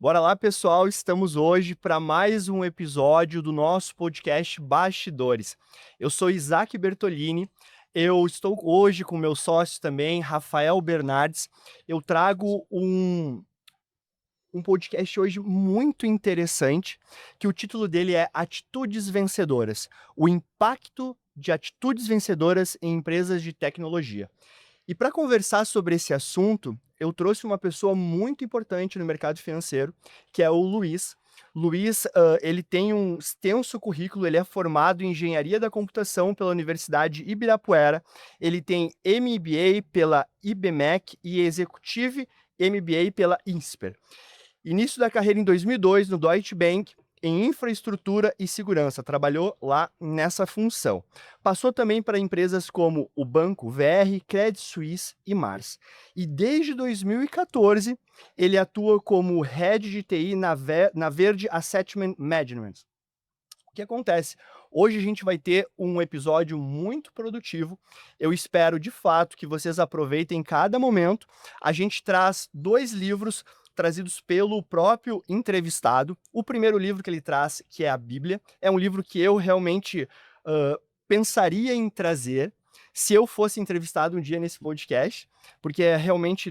Bora lá, pessoal. Estamos hoje para mais um episódio do nosso podcast Bastidores. Eu sou Isaac Bertolini. Eu estou hoje com meu sócio também, Rafael Bernardes. Eu trago um podcast hoje muito interessante, que o título dele é Atitudes Vencedoras: o impacto de atitudes vencedoras em empresas de tecnologia. E para conversar sobre esse assunto, eu trouxe uma pessoa muito importante no mercado financeiro, que é o Luiz. Luiz, ele tem um extenso currículo, ele é formado em Engenharia da Computação pela Universidade Ibirapuera, ele tem MBA pela IBMEC e Executive MBA pela INSPER. Início da carreira em 2002 no Deutsche Bank, em infraestrutura e segurança, trabalhou lá nessa função. Passou também para empresas como o Banco VR, Credit Suisse e Mars. E desde 2014, ele atua como Head de TI na Verde Asset Management. O que acontece? Hoje a gente vai ter um episódio muito produtivo. Eu espero, de fato, que vocês aproveitem cada momento. A gente traz 2 livros trazidos pelo próprio entrevistado. O primeiro livro que ele traz, que é a Bíblia, é um livro que eu realmente, hã, pensaria em trazer se eu fosse entrevistado um dia nesse podcast, porque é realmente,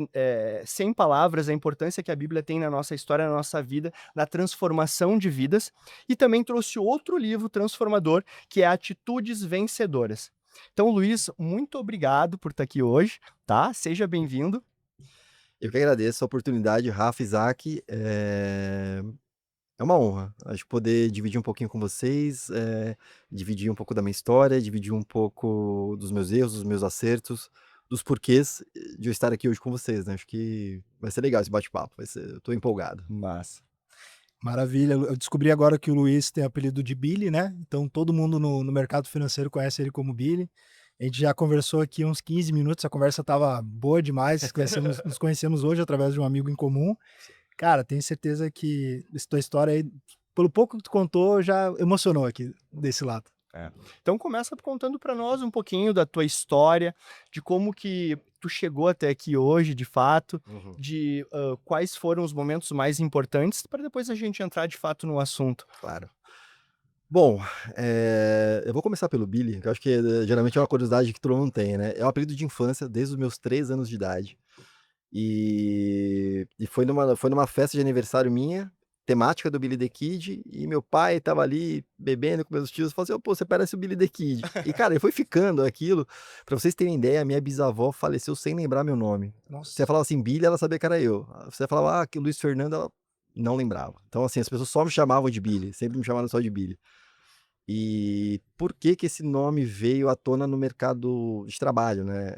sem palavras a importância que a Bíblia tem na nossa história, na nossa vida, na transformação de vidas. E também trouxe outro livro transformador, que é Atitudes Vencedoras. Então, Luiz, muito obrigado por estar aqui hoje, tá? Seja bem-vindo. Eu que agradeço a oportunidade, Rafa, Isaac, é uma honra, acho que poder dividir um pouquinho com vocês, dividir um pouco da minha história, dividir um pouco dos meus erros, dos meus acertos, dos porquês de eu estar aqui hoje com vocês, né, acho que vai ser legal esse bate-papo, vai ser eu tô empolgado. Massa. Maravilha, eu descobri agora que o Luiz tem apelido de Billy, né, então todo mundo no mercado financeiro conhece ele como Billy. A gente já conversou aqui uns 15 minutos, a conversa estava boa demais, nos conhecemos hoje através de um amigo em comum. Cara, tenho certeza que essa tua história aí, pelo pouco que tu contou, já emocionou aqui desse lado. É. Então começa contando para nós um pouquinho da tua história, de como que tu chegou até aqui hoje, de fato, Uhum, de, quais foram os momentos mais importantes, para depois a gente entrar de fato no assunto. claro. Bom, eu vou começar pelo Billy, que eu acho que, geralmente é uma curiosidade que todo mundo tem, né, é um apelido de infância desde os meus 3 anos de idade. E foi numa festa de aniversário minha, temática do Billy the Kid, e meu pai estava ali bebendo com meus tios, falou assim: "Ô, pô, você parece o Billy the Kid". E cara, e foi ficando aquilo. Pra vocês terem ideia, a minha bisavó faleceu sem lembrar meu nome. Você Nossa. falava assim Billy, ela sabia que era eu. Você falava: "Ah, que Luiz Fernando", ela não lembrava. Então assim, as pessoas só me chamavam de Billy, sempre me chamaram só de Billy. E por que que esse nome veio à tona no mercado de trabalho, né,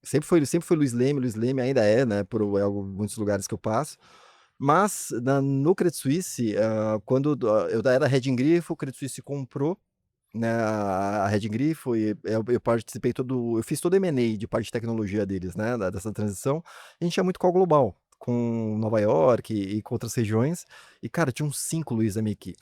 sempre foi Luiz Leme ainda é, né, muitos lugares que eu passo, mas no Credit Suisse, eu era Red Grifo, o Credit Suisse comprou, né, a Red Grifo e eu fiz todo o M&A de parte de tecnologia deles, né, dessa transição. A gente tinha muito call global, com Nova York e com outras regiões, e cara, tinha uns 5 Luiz na minha equipe,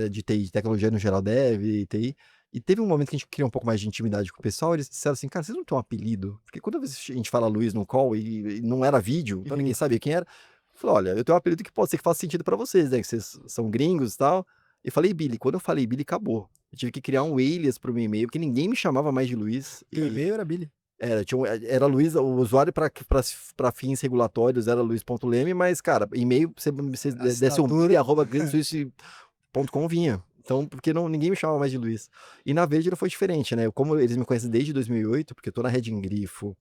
de TI, de tecnologia no geral, dev e TI. E teve um momento que a gente criou um pouco mais de intimidade com o pessoal, eles disseram assim: "Cara, vocês não têm um apelido?" Porque toda vez que a gente fala Luiz no call e não era vídeo, então ninguém Uhum. sabia quem era. Eu falei: "Olha, eu tenho um apelido que pode ser que faça sentido pra vocês, né, que vocês são gringos e tal". E falei Billy, quando eu falei Billy, acabou. Eu tive que criar um alias para o meu e-mail, porque ninguém me chamava mais de Luiz Teu e e-mail era Billy. era Luiz, o usuário para fins regulatórios era Luiz.leme, mas cara, e-mail você desse um Assinatura. billy@creditsuisse.com vinha. Então, porque não ninguém me chamava mais de Luiz. E na Verde não foi diferente, né, como eles me conhecem desde 2008, porque eu tô na Red Grifo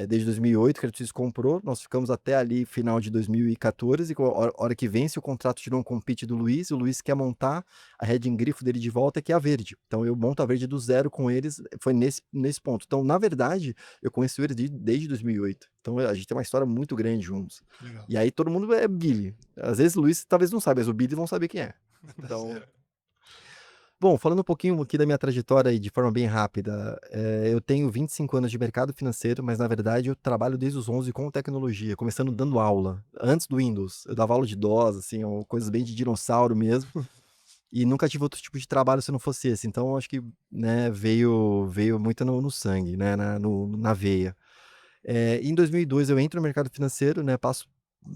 desde 2008 que a Artus comprou, nós ficamos até ali final de 2014, com a hora que vence o contrato de não compete do Luiz, o Luiz quer montar a Redding Grifo dele de volta, que é a Verde. Então eu monto a Verde do zero com eles, foi nesse ponto. Então, na verdade, eu conheço eles desde 2008. Então a gente tem uma história muito grande juntos. Legal. E aí todo mundo é Billy. Às vezes o Luiz talvez não saiba, mas o Billy vão saber quem é. Tá Então certo. bom, falando um pouquinho aqui da minha trajetória aí de forma bem rápida, eu tenho 25 anos de mercado financeiro, mas na verdade eu trabalho desde os 11 com tecnologia, começando dando aula, antes do Windows. Eu dava aula de DOS, assim, ou coisas bem de dinossauro mesmo, e nunca tive outro tipo de trabalho se não fosse esse. Então acho que, né, veio muito no sangue, né, na veia. Em 2002 eu entro no mercado financeiro, né, passo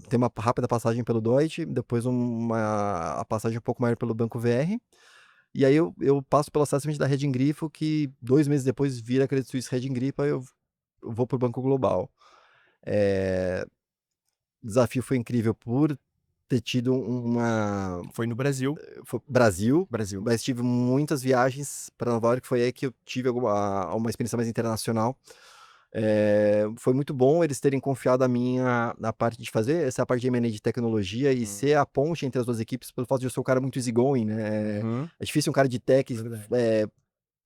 tem uma rápida passagem pelo Deutsche, depois a passagem um pouco maior pelo Banco VR, e aí eu passo pelo assessment da Reding Grifo, que 2 meses depois vira Credit Suisse Reding Grifo, aí eu vou pro Banco Global. O desafio foi incrível por ter tido Foi no Brasil. Brasil, Brasil. mas tive muitas viagens para Nova York, foi aí que eu tive uma experiência mais internacional. Foi muito bom eles terem confiado na parte de fazer essa parte de M&A de tecnologia e ser a ponte entre as duas equipes, pelo fato de eu ser um cara muito easygoing, né? É difícil um cara de tech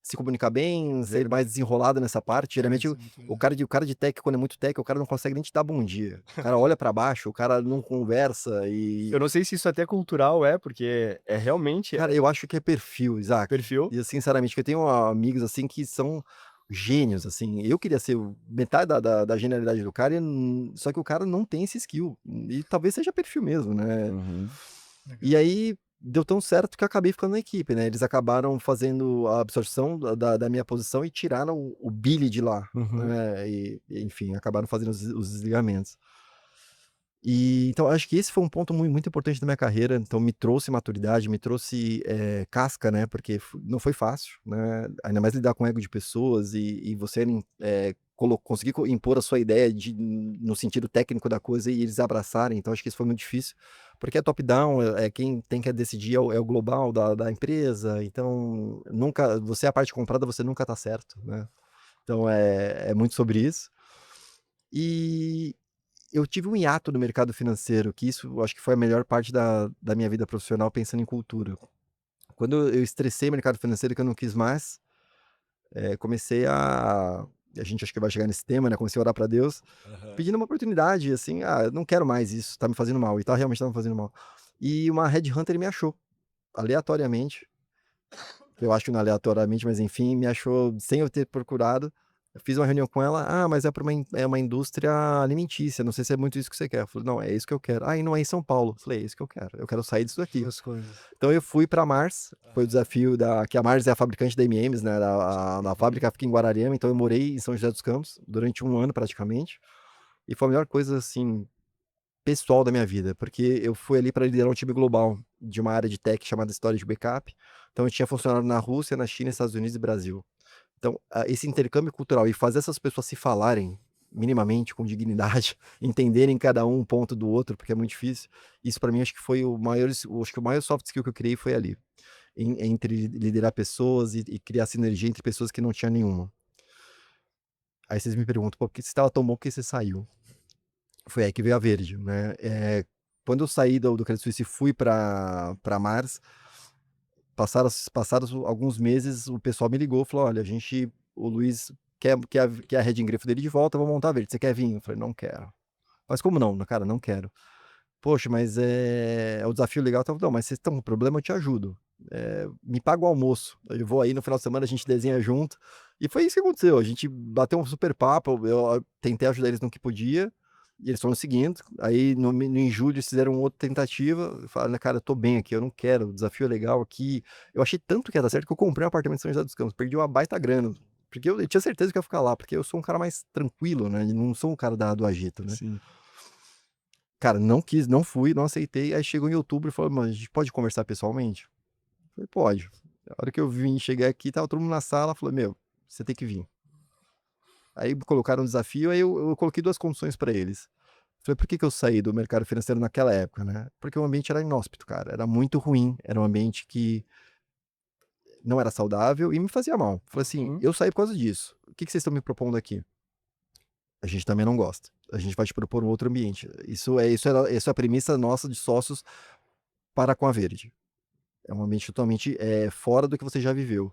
se comunicar bem, ser mais desenrolado nessa parte. Geralmente o cara de tech, quando é muito tech, o cara não consegue nem te dar bom dia. O cara olha para baixo, o cara não conversa e... Eu não sei se isso até cultural porque é realmente Cara, eu acho que é perfil, Isaac. perfil. E sinceramente, eu tenho amigos assim que são gênios, assim. Eu queria ser metade da genialidade do cara, só que o cara não tem esse skill. E talvez seja perfil mesmo, né? E aí deu tão certo que eu acabei ficando na equipe, né? Eles acabaram fazendo a absorção da minha posição e tiraram o Billy de lá, né? Enfim, acabaram fazendo os desligamentos. E então acho que esse foi um ponto muito importante da minha carreira. Então me trouxe maturidade, me trouxe casca, né? Porque não foi fácil, né? Ainda mais lidar com ego de pessoas e você conseguir impor a sua ideia no sentido técnico da coisa e eles abraçarem. Então acho que isso foi muito difícil, porque é top-down, quem tem que decidir é o global da empresa. Então nunca, você é a parte comprada, você nunca tá certo, né? Então é muito sobre isso. E eu tive um hiato no mercado financeiro, que isso eu acho que foi a melhor parte da minha vida profissional pensando em cultura. Quando eu estressei o mercado financeiro, que eu não quis mais, comecei a gente acho que vai chegar nesse tema, né? Comecei a orar para Deus, pedindo uma oportunidade, assim, eu não quero mais isso, tá me fazendo mal, e realmente tá me fazendo mal. E uma headhunter me achou, aleatoriamente, eu acho que não aleatoriamente, mas enfim, me achou sem eu ter procurado. Eu fiz uma reunião com ela, mas é para uma indústria alimentícia, não sei se é muito isso que você quer. Eu falei, não, é isso que eu quero. E não é em São Paulo. Eu falei, é isso que eu quero sair disso daqui. Duas coisas. Então eu fui para a Mars, foi o desafio que a Mars é a fabricante da M&M's, né, a fábrica fica em Guararema, então eu morei em São José dos Campos durante 1 ano praticamente, e foi a melhor coisa, assim, pessoal da minha vida, porque eu fui ali para liderar um time global de uma área de tech chamada Storage Backup. Então eu tinha funcionário na Rússia, na China, Estados Unidos e Brasil. Então, esse intercâmbio cultural e fazer essas pessoas se falarem minimamente, com dignidade, entenderem cada um ponto do outro, porque é muito difícil. Isso para mim acho que foi acho que o maior soft skill que eu criei foi ali, entre liderar pessoas e criar sinergia entre pessoas que não tinha nenhuma. Aí vocês me perguntam, por que você estava tão bom que você saiu? Foi aí que veio a Verde, né? Quando eu saí do Credit Suisse e fui para Mars, passados alguns meses, o pessoal me ligou e falou, olha, o Luiz quer a Reding Grifo dele de volta, vamos montar a Verde, você quer vir? Eu falei, não quero. Mas como não? Cara, não quero. Poxa, mas é o desafio legal. Não, mas vocês estão com problema, eu te ajudo. Me paga o almoço. Eu vou aí no final de semana, a gente desenha junto. E foi isso que aconteceu. A gente bateu um super papo. Eu tentei ajudar eles no que podia. E eles foram seguindo. Aí em julho eles fizeram outra tentativa. Eu falei, cara, eu tô bem aqui, eu não quero. O desafio é legal aqui. Eu achei tanto que ia dar certo que eu comprei um apartamento em São José dos Campos. Perdi uma baita grana. Porque eu tinha certeza que ia ficar lá. Porque eu sou um cara mais tranquilo, né? Não sou um cara do agito, né? Sim. Cara, não quis, não fui, não aceitei. Aí chegou em outubro e falou, mano, a gente pode conversar pessoalmente? Eu falei, pode. A hora que eu cheguei aqui, tava todo mundo na sala, falou, meu, você tem que vir. Aí me colocaram um desafio, aí eu coloquei 2 condições pra eles. Falei, por que eu saí do mercado financeiro naquela época, né? Porque o ambiente era inóspito, cara. Era muito ruim. Era um ambiente que não era saudável e me fazia mal. Falei assim, eu saí por causa disso. O que vocês estão me propondo aqui? A gente também não gosta. A gente vai te propor um outro ambiente. Isso é a premissa nossa de sócios para com a Verde. É um ambiente totalmente fora do que você já viveu.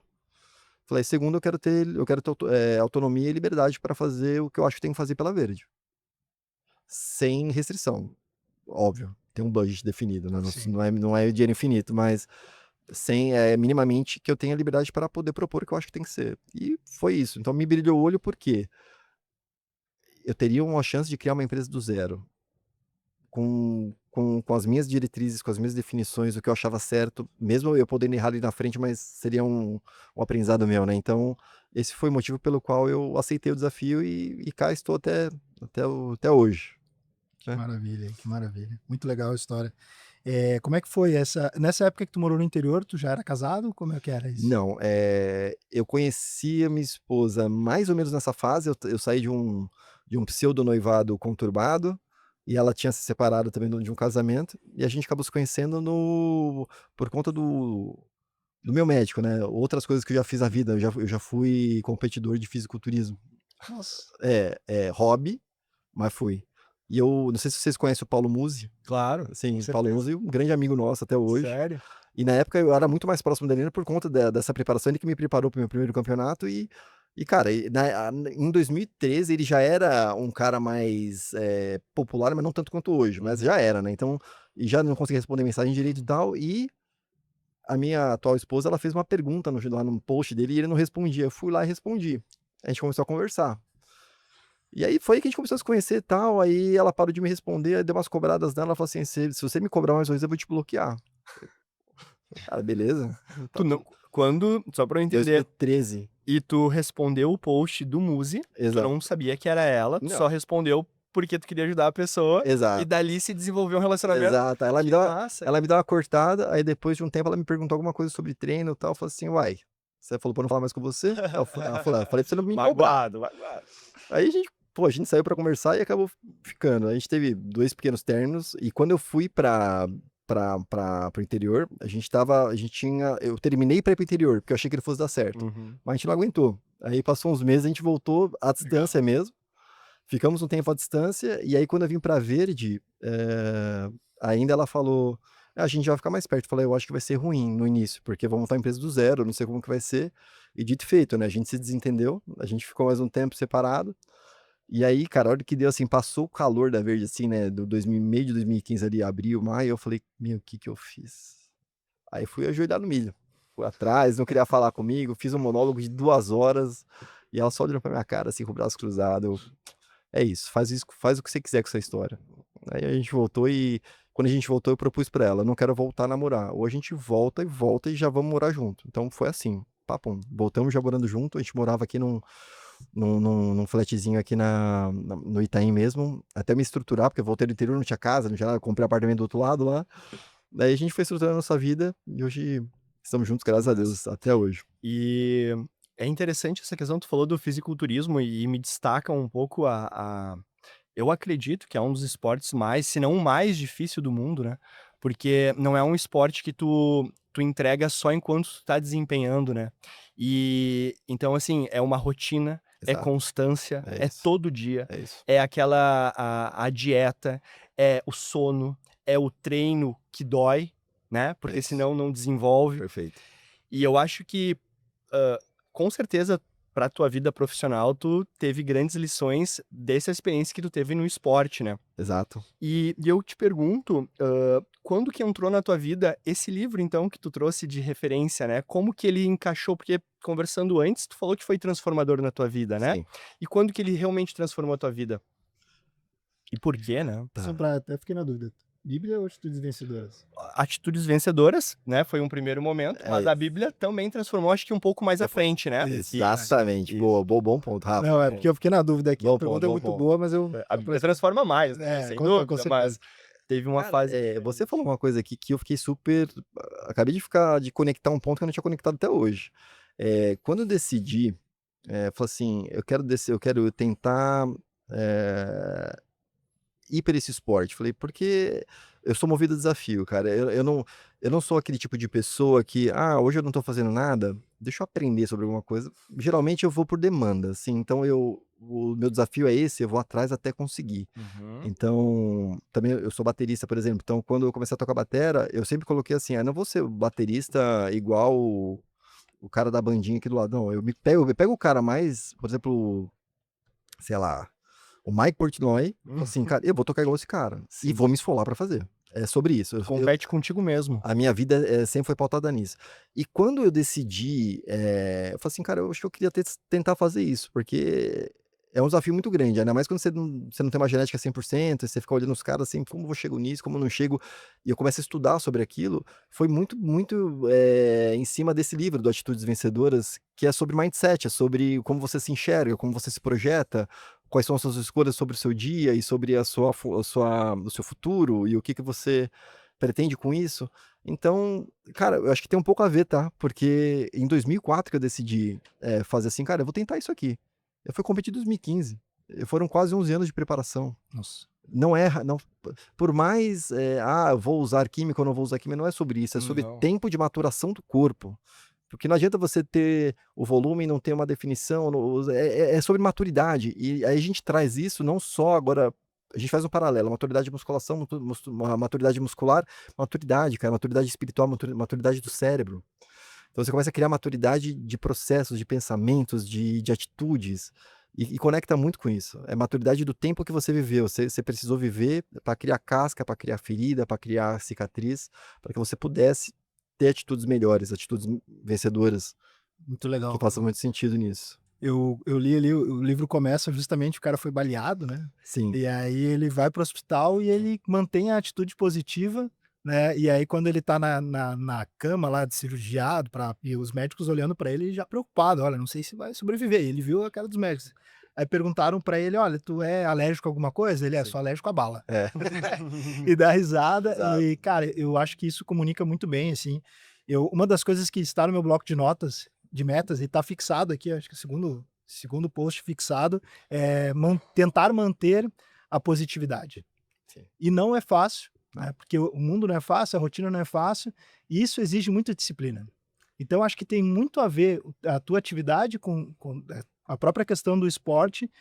Falei, segundo, eu quero ter autonomia e liberdade para fazer o que eu acho que tem que fazer pela Verde. Sem restrição. Óbvio, tem um budget definido, né? Não é dinheiro infinito, mas sem minimamente que eu tenha liberdade para poder propor o que eu acho que tem que ser. E foi isso. Então me brilhou o olho porque eu teria uma chance de criar uma empresa do zero. Com as minhas diretrizes, com as minhas definições, o que eu achava certo, mesmo eu podendo errar ali na frente, mas seria um aprendizado meu, né? Então, esse foi o motivo pelo qual eu aceitei o desafio e cá estou até hoje. Que maravilha, que maravilha. Muito legal a história. Como é que foi nessa época que tu morou no interior, tu já era casado? Como é que era isso? Não, eu conheci a minha esposa mais ou menos nessa fase, eu saí de um pseudo noivado conturbado, e ela tinha se separado também de um casamento, e a gente acabou se conhecendo por conta do meu médico, né, outras coisas que eu já fiz na vida, eu já fui competidor de fisiculturismo. Nossa. Hobby, mas fui. E eu não sei se vocês conhecem o Paulo Musi. Claro, Sim, Com Paulo certeza. Musi, um grande amigo nosso até hoje. sério. E na época eu era muito mais próximo dele ainda por conta dessa preparação, ele que me preparou para o meu primeiro campeonato e cara, em 2013 ele já era um cara mais popular, mas não tanto quanto hoje, mas já era, né? Então, e já não conseguia responder mensagem direito e tal. E a minha atual esposa, ela fez uma pergunta lá no post dele e ele não respondia. Eu fui lá e respondi. A gente começou a conversar. E aí foi que a gente começou a se conhecer e tal. Aí ela parou de me responder, aí deu umas cobradas nela. Ela falou assim: se você me cobrar mais uma vez, eu vou te bloquear. Cara, beleza. Tá Tu não, tudo. só pra eu entender, 2013. e tu respondeu o post do Muzi, tu Exato. não sabia que era ela, tu Não. só respondeu porque tu queria ajudar a pessoa, e Exato. dali se desenvolveu um relacionamento. Exato. Aí Que massa. ela me deu uma cortada, aí depois de um tempo ela me perguntou alguma coisa sobre treino e tal. Eu falei assim: uai, você falou pra eu não falar mais com você? Ela falou: falei pra você não me cobrar. Magoado, magoado. Aí a gente saiu pra conversar e acabou ficando. A gente teve 2 pequenos términos, e quando eu fui pro interior, eu terminei pra ir pro interior, porque eu achei que ele fosse dar certo, Uhum. mas a gente não aguentou. Aí passou uns meses, a gente voltou à distância mesmo, ficamos um tempo à distância, e aí quando eu vim pra Verde, ainda ela falou: "Ah, a gente já vai ficar mais perto." Eu falei: "Eu acho que vai ser ruim no início, porque vamos montar a empresa do zero, eu não sei como que vai ser." E dito e feito, né, a gente se desentendeu, a gente ficou mais um tempo separado, e aí, cara, a hora que deu, assim, passou o calor da Verde, assim, né, meio de 2015 ali, abril, maio, eu falei: "Meu, o que que eu fiz?" Aí fui ajoelhar no milho. Fui atrás, não queria falar comigo, fiz um monólogo de 2 horas, e ela só olhou pra minha cara, assim, com o braço cruzado. "É isso, faz o que você quiser com essa história." Aí a gente voltou, e quando a gente voltou eu propus pra ela: "Não quero voltar a namorar, ou a gente volta e já vamos morar junto." Então foi assim, papum, voltamos já morando junto. A gente morava aqui num flatzinho aqui no Itaim mesmo, até me estruturar, porque eu voltei do interior, não tinha casa, não tinha nada, comprei apartamento do outro lado lá. Daí a gente foi estruturando a nossa vida e hoje estamos juntos, graças a Deus, até hoje. E é interessante essa questão, tu falou do fisiculturismo e me destaca um pouco eu acredito que é um dos esportes mais, se não o mais difícil do mundo, né, porque não é um esporte que tu entrega só enquanto tu tá desempenhando, né. E, então assim, é uma rotina, é Exato, constância, é é isso, todo dia, é isso. é aquela a dieta, é o sono, é o treino que dói, né, É porque isso, senão não desenvolve. perfeito. E eu acho que, com certeza, pra tua vida profissional, tu teve grandes lições dessa experiência que tu teve no esporte, né. Exato. E eu te pergunto, quando que entrou na tua vida esse livro, então, que tu trouxe de referência, né, como que ele encaixou? Porque conversando antes, tu falou que foi transformador na tua vida, né. Sim, E quando que ele realmente transformou a tua vida? E por quê, né? Só tá. pra até fiquei na dúvida. Bíblia ou Atitudes Vencedoras? Atitudes Vencedoras, né, foi um primeiro momento, É mas a isso. Bíblia também transformou, acho que um pouco mais à Depois. frente, né. Isso, Exatamente. isso. Boa, bom ponto, Rafa. Não, é porque eu fiquei na dúvida aqui. A Bom ponto, pergunta é bom muito ponto. boa, mas eu A Bíblia transforma mais, né, sem com dúvida, mas certeza. teve uma Cara, fase você diferente. falou uma coisa aqui que eu fiquei super, acabei de conectar um ponto que eu não tinha conectado até hoje. Quando eu decidi, falei assim: eu quero tentar, eh, ir para esse esporte." Falei: "Porque eu sou movido a desafio, cara. Eu não sou aquele tipo de pessoa que, hoje eu não tô fazendo nada, deixa eu aprender sobre alguma coisa." Geralmente eu vou por demanda, assim, então o meu desafio é esse, eu vou atrás até conseguir. Uhum. Então, também eu sou baterista, por exemplo, então quando eu comecei a tocar batera, eu sempre coloquei assim: "Não vou ser o baterista igual o cara da bandinha aqui do lado, não, eu pego o cara mais, por exemplo, sei lá, o Mike Portnoy, falo assim: "Cara, eu vou tocar igual esse cara, e Sim, vou me esfolar pra fazer." É sobre isso, tu compete contigo mesmo. a minha vida, sempre foi pautada nisso. E quando eu decidi, eu falei assim: "Cara, eu acho que eu queria tentar fazer isso", porque é um desafio muito grande, ainda mais quando você não tem uma genética 100%, e você fica olhando os caras assim: "Como eu chego nisso, como eu não chego?" E eu começo a estudar sobre aquilo. Foi muito, em cima desse livro do Atitudes Vencedoras, que é sobre mindset, é sobre como você se enxerga, como você se projeta, quais são as suas escolhas sobre o seu dia e sobre o seu futuro e o que você pretende com isso. Então, cara, eu acho que tem um pouco a ver, tá? Porque em 2004 que eu decidi fazer assim, cara, eu vou tentar isso aqui. Eu fui competir em 2015. Foram quase 11 anos de preparação. Nossa. Não é, não, por mais, eu vou usar química ou não vou usar química, não é sobre isso, é sobre Não. tempo de maturação do corpo. Porque não adianta você ter o volume e não ter uma definição, é sobre maturidade. E aí a gente traz isso não só agora, a gente faz um paralelo, maturidade de musculação, maturidade muscular, maturidade, cara, maturidade espiritual, maturidade do cérebro. Então você começa a criar maturidade de processos, de pensamentos, de atitudes, e conecta muito com isso. É maturidade do tempo que você viveu. Você precisou viver para criar casca, para criar ferida, para criar cicatriz, para que você pudesse ter atitudes melhores, atitudes vencedoras, Muito que legal. façam muito sentido nisso. Eu li ali, o livro começa justamente, o cara foi baleado, né? Sim. E aí ele vai pro hospital e ele mantém a atitude positiva, né? E aí quando ele tá na cama lá de cirurgiado, e os médicos olhando pra ele já preocupado, olha, não sei se vai sobreviver. Ele viu a cara dos médicos. Aí perguntaram pra ele, olha, tu é alérgico a alguma coisa? Ele Sim. sou alérgico a bala. É. E dá risada. Exato. E, cara, eu acho que isso comunica muito bem, assim. Uma das coisas que está no meu bloco de notas, de metas, e tá fixado aqui, acho que segundo post fixado, é tentar manter a positividade. Sim. E não é fácil, né? Porque o mundo não é fácil, a rotina não é fácil, e isso exige muita disciplina. Então, acho que tem muito a ver a tua atividade com a própria questão do esporte,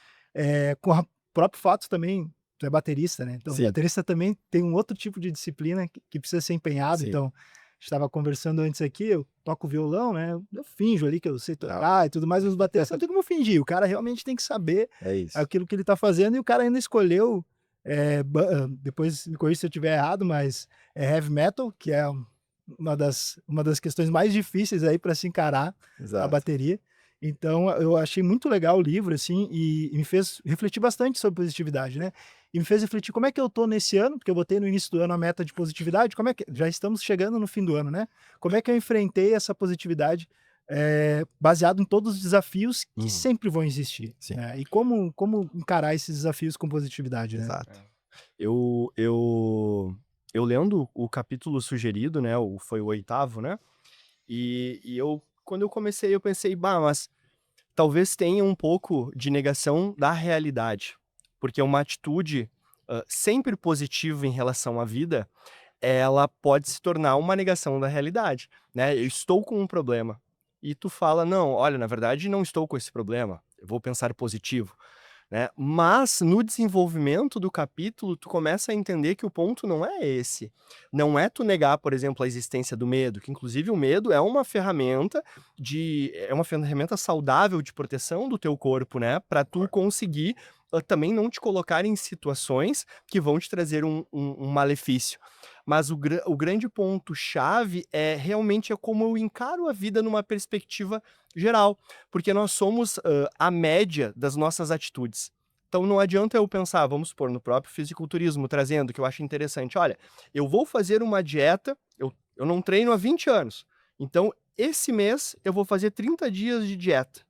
com o próprio fato também, tu é baterista, né? Então, o Sim. baterista também tem um outro tipo de disciplina que precisa ser empenhado. Sim. Então, a gente estava conversando antes aqui, eu toco violão, né? Eu finjo ali que eu sei tocar e tudo mais, os bateristas não tem como fingir. O cara realmente tem que saber É isso. aquilo que ele tá fazendo, e o cara ainda escolheu, depois me corrija se eu estiver errado, mas é heavy metal, que é uma das questões mais difíceis aí para se encarar a Exato. bateria. Então eu achei muito legal o livro, assim, e me fez refletir bastante sobre positividade, né? E me fez refletir como é que eu tô nesse ano, porque eu botei no início do ano a meta de positividade, como é que já estamos chegando no fim do ano, né? Como é que eu enfrentei essa positividade, baseado em todos os desafios que sempre vão existir, Sim. né? E como encarar esses desafios com positividade, né? Exato. Eu lendo o capítulo sugerido, né, foi o 8º, né, quando eu comecei, eu pensei, mas talvez tenha um pouco de negação da realidade, porque uma atitude sempre positiva em relação à vida, ela pode se tornar uma negação da realidade, né? Eu estou com um problema, e tu fala, não, olha, na verdade não estou com esse problema, eu vou pensar positivo. Né? Mas no desenvolvimento do capítulo, tu começa a entender que o ponto não é esse. Não é tu negar, por exemplo, a existência do medo, que inclusive o medo é uma ferramenta saudável de proteção do teu corpo, né? Para tu conseguir também não te colocar em situações que vão te trazer um malefício. Mas o grande ponto-chave realmente como eu encaro a vida numa perspectiva geral, porque nós somos a média das nossas atitudes. Então não adianta eu pensar, vamos supor, no próprio fisiculturismo, trazendo, que eu acho interessante, olha, eu vou fazer uma dieta, eu não treino há 20 anos, então esse mês eu vou fazer 30 dias de dieta.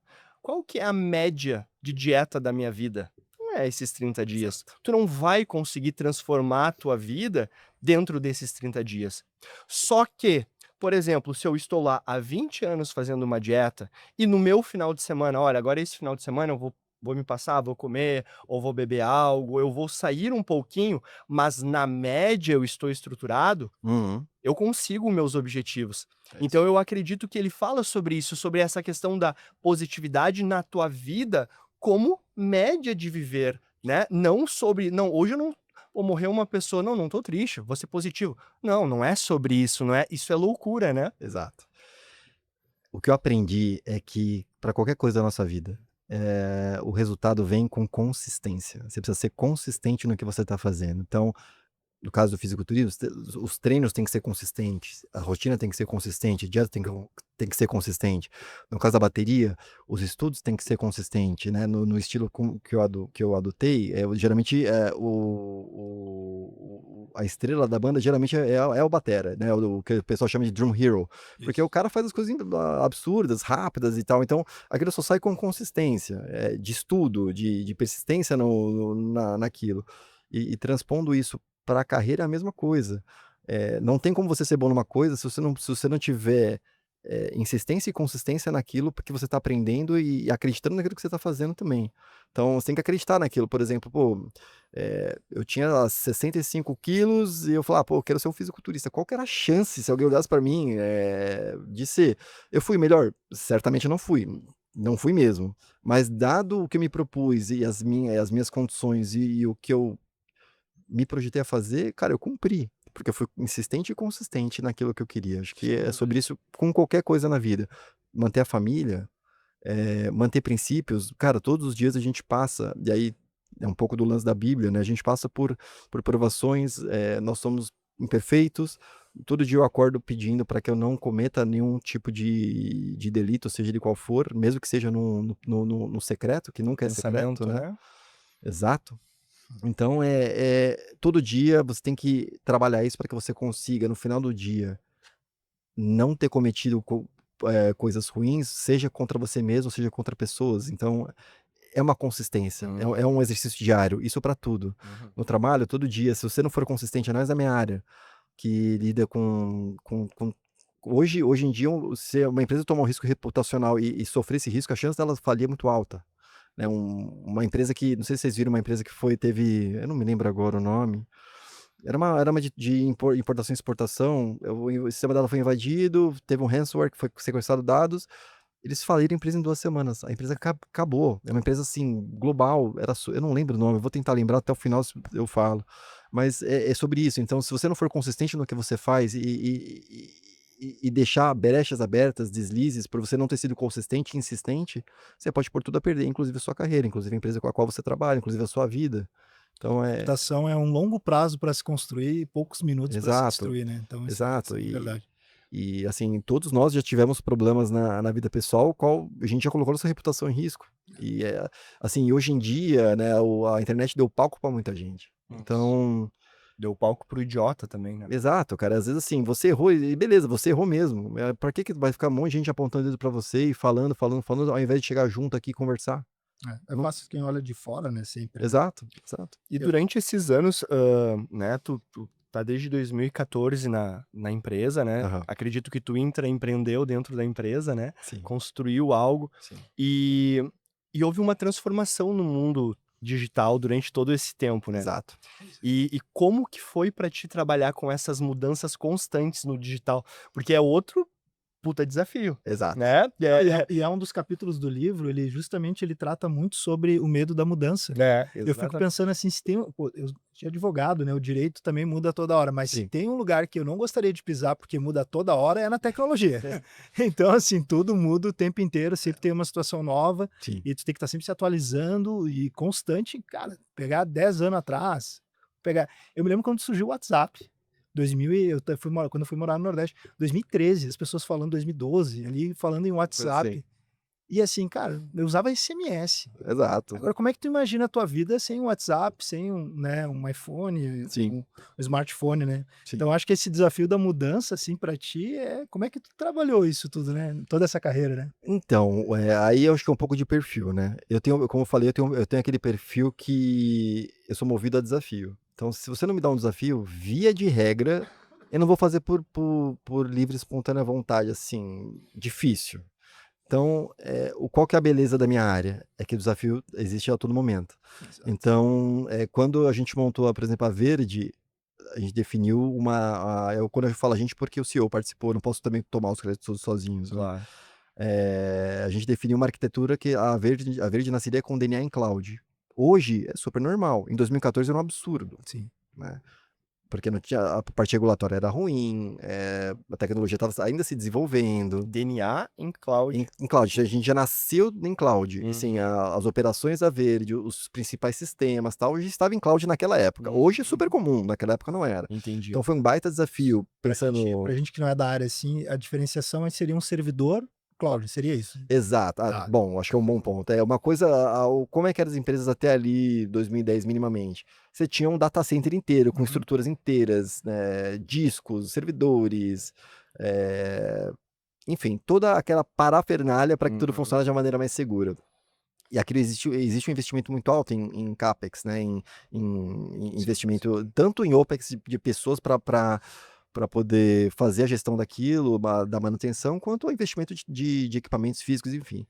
Qual que é a média de dieta da minha vida? Não é esses 30 dias. Tu não vai conseguir transformar a tua vida dentro desses 30 dias. Só que, por exemplo, se eu estou lá há 20 anos fazendo uma dieta e no meu final de semana, olha, agora esse final de semana eu vou me passar, vou comer, ou vou beber algo, eu vou sair um pouquinho, mas na média eu estou estruturado, eu consigo meus objetivos. Então eu acredito que ele fala sobre isso, sobre essa questão da positividade na tua vida como média de viver, né? Não sobre, não, hoje eu não, morreu uma pessoa, não tô triste, vou ser positivo. Não é sobre isso, não é, isso é loucura, né? Exato. O que eu aprendi é que para qualquer coisa da nossa vida, o resultado vem com consistência. Você precisa ser consistente no que você está fazendo. Então, no caso do fisiculturismo, os treinos têm que ser consistentes, a rotina tem que ser consistente, a dieta tem que ser consistente. No caso da bateria, os estudos têm que ser consistentes, né? No estilo que eu adotei, geralmente a estrela da banda geralmente é o batera, né? O que o pessoal chama de drum hero. Porque o cara faz as coisas absurdas, rápidas e tal. Então, aquilo só sai com consistência, de estudo, de persistência naquilo. E transpondo isso para a carreira é a mesma coisa. Não tem como você ser bom numa coisa se você não tiver insistência e consistência naquilo porque você está aprendendo e acreditando naquilo que você está fazendo também. Então, você tem que acreditar naquilo. Por exemplo, pô, eu tinha 65 quilos e eu falava, pô, eu quero ser um fisiculturista. Qual que era a chance, se alguém olhasse para mim, de ser? Eu fui melhor? Certamente não fui. Não fui mesmo. Mas dado o que eu me propus e as minhas condições e o que eu me projetei a fazer, cara, eu cumpri. Porque eu fui insistente e consistente naquilo que eu queria. Acho que é sobre isso com qualquer coisa na vida. Manter a família, manter princípios. Cara, todos os dias a gente passa, e aí é um pouco do lance da Bíblia, né? A gente passa por provações, nós somos imperfeitos. Todo dia eu acordo pedindo para que eu não cometa nenhum tipo de delito, seja de qual for, mesmo que seja no secreto, que nunca é secreto, né? Exato. Então, todo dia você tem que trabalhar isso para que você consiga, no final do dia, não ter cometido coisas ruins, seja contra você mesmo, seja contra pessoas. Então, é uma consistência, é um exercício diário, isso para tudo. No trabalho, todo dia, se você não for consistente, nós da minha área, que lida com hoje em dia, se uma empresa tomar um risco reputacional e sofrer esse risco, a chance dela falir é muito alta. Né, uma empresa que, não sei se vocês viram, uma empresa que teve, eu não me lembro agora o nome, era uma de importação e exportação, o sistema dela foi invadido, teve um ransomware que foi sequestrado dados, eles faliram a empresa em 2 semanas, a empresa acabou, é uma empresa assim, global, eu não lembro o nome, eu vou tentar lembrar até o final, eu falo, mas é sobre isso. Então, se você não for consistente no que você faz e deixar brechas abertas, deslizes, por você não ter sido consistente e insistente, você pode pôr tudo a perder, inclusive a sua carreira, inclusive a empresa com a qual você trabalha, inclusive a sua vida. Então, Reputação é um longo prazo para se construir e poucos minutos para se destruir, né? Então, exato. Isso é verdade. E assim, todos nós já tivemos problemas na vida pessoal, qual a gente já colocou nossa reputação em risco. E assim, hoje em dia, né, a internet deu palco para muita gente. Então, deu palco pro idiota também, né? Exato, cara. Às vezes assim, você errou e beleza, você errou mesmo. Pra que vai ficar um monte de gente apontando o dedo pra você e falando, ao invés de chegar junto aqui e conversar? É fácil quem olha de fora, né? Sempre. Exato. E durante esses anos, né, tu tá desde 2014 na empresa, né? Acredito que tu empreendeu dentro da empresa, né? Sim. Construiu algo. Sim. E houve uma transformação no mundo digital durante todo esse tempo, né? Exato. E como que foi pra ti trabalhar com essas mudanças constantes no digital? Porque é outro puta desafio, Exato. né? E é um dos capítulos do livro, ele trata muito sobre o medo da mudança. Eu fico pensando assim, se tem, eu tinha advogado, né? O direito também muda toda hora, mas se tem um lugar que eu não gostaria de pisar porque muda toda hora é na tecnologia. Então, assim, tudo muda o tempo inteiro, sempre tem uma situação nova e tu tem que estar sempre se atualizando e constante, cara, pegar 10 anos atrás, eu me lembro quando surgiu o WhatsApp. Quando eu fui morar no Nordeste, 2013, as pessoas falando 2012, ali falando em WhatsApp. E assim, cara, eu usava SMS. Exato. Agora, como é que tu imagina a tua vida sem um WhatsApp, sem um iPhone, um smartphone, né? Então, acho que esse desafio da mudança, assim, pra ti, como é que tu trabalhou isso tudo, né? Toda essa carreira, né? Então, aí eu acho que é um pouco de perfil, né? Como eu falei, eu tenho aquele perfil que eu sou movido a desafio. Então, se você não me dá um desafio, via de regra, eu não vou fazer por livre e espontânea vontade, assim, difícil. Então, qual que é a beleza da minha área? É que o desafio existe a todo momento. Exato. Então, quando a gente montou, por exemplo, a Verde, a gente definiu quando eu falo a gente, porque o CEO participou, não posso também tomar os créditos todos sozinhos. Claro. Né? A gente definiu uma arquitetura que a Verde nasceria com DNA em cloud. Hoje é super normal. Em 2014 era um absurdo. Sim. Né? Porque não tinha, a parte regulatória era ruim, a tecnologia estava ainda se desenvolvendo. DNA em cloud. Em cloud, a gente já nasceu em cloud. Assim, as operações da Verde, os principais sistemas, tal, já estava em cloud naquela época. Hoje é super comum, naquela época não era. Entendi. Então foi um baita desafio, pensando... Pra gente que não é da área, assim, a diferenciação seria um servidor cloud, seria isso? Exato. Tá. Bom, acho que é um bom ponto. É uma coisa, como é que eram as empresas até ali, 2010 minimamente? Você tinha um data center inteiro, com Uhum. estruturas inteiras, né, discos, servidores, enfim, toda aquela parafernália para que tudo Uhum. funcionasse de uma maneira mais segura. E aquilo existe um investimento muito alto em CAPEX, né? Em investimento, tanto em OPEX de pessoas para poder fazer a gestão daquilo, da manutenção, quanto o investimento de equipamentos físicos, enfim.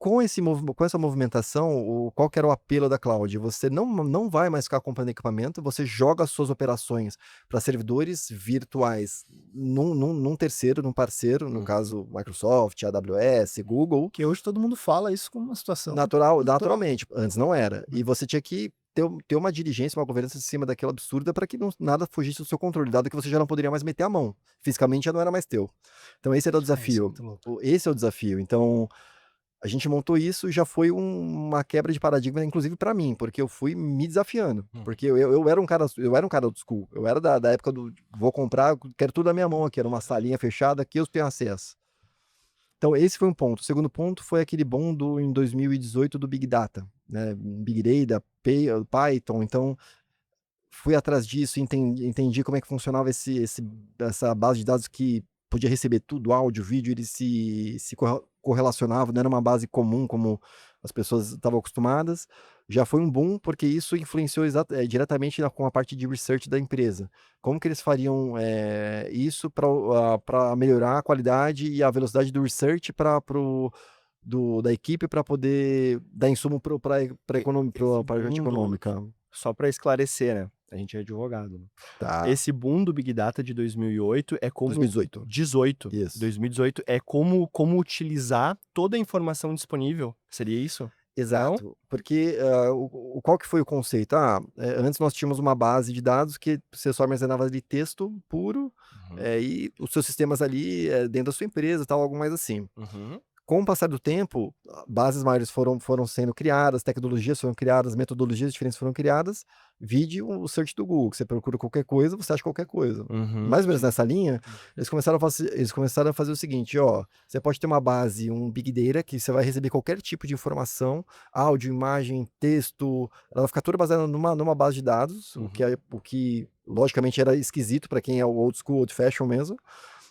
Com essa movimentação, qual que era o apelo da cloud? Você não vai mais ficar comprando equipamento, você joga as suas operações para servidores virtuais num terceiro, num parceiro, no caso Microsoft, AWS, Google, Que hoje todo mundo fala isso como uma situação naturalmente, antes não era. E você tinha que ter uma diligência, uma governança em cima daquilo absurda para que nada fugisse do seu controle, dado que você já não poderia mais meter a mão. Fisicamente já não era mais teu. Então esse era o Isso é desafio. muito louco. Esse é o desafio. Então, a gente montou isso e já foi uma quebra de paradigma, inclusive para mim, porque eu fui me desafiando. Porque eu era um cara old school. Eu era da época do vou comprar, quero tudo na minha mão aqui. Era uma salinha fechada que eu tenho acesso. Então, esse foi um ponto. O segundo ponto foi aquele boom em 2018 do Big Data, né? Big Data, Python. Então, fui atrás disso, entendi como é que funcionava essa base de dados que podia receber tudo, áudio, vídeo, ele se correlacionava, não era uma base comum como as pessoas estavam acostumadas. Já foi um boom, porque isso influenciou diretamente com a parte de research da empresa. Como que eles fariam isso para melhorar a qualidade e a velocidade do research da equipe para poder dar insumo para a parte econômica. Só para esclarecer, né? A gente é advogado. Né? Tá. Esse boom do Big Data de 2008 é como... 2018. 18. Isso. 2018 é como utilizar toda a informação disponível. Seria isso? Exato. Não? Porque qual que foi o conceito? Antes nós tínhamos uma base de dados que você só armazenava ali texto puro, e os seus sistemas ali dentro da sua empresa, tal, algo mais assim. Com o passar do tempo, bases maiores foram sendo criadas, tecnologias foram criadas, metodologias diferentes foram criadas. Vide o search do Google, que você procura qualquer coisa, você acha qualquer coisa. Mais ou menos nessa linha, eles começaram a fazer o seguinte, você pode ter uma base, um Big Data, que você vai receber qualquer tipo de informação, áudio, imagem, texto, ela vai ficar toda baseada numa base de dados, o que logicamente era esquisito para quem é o old school, old fashion mesmo,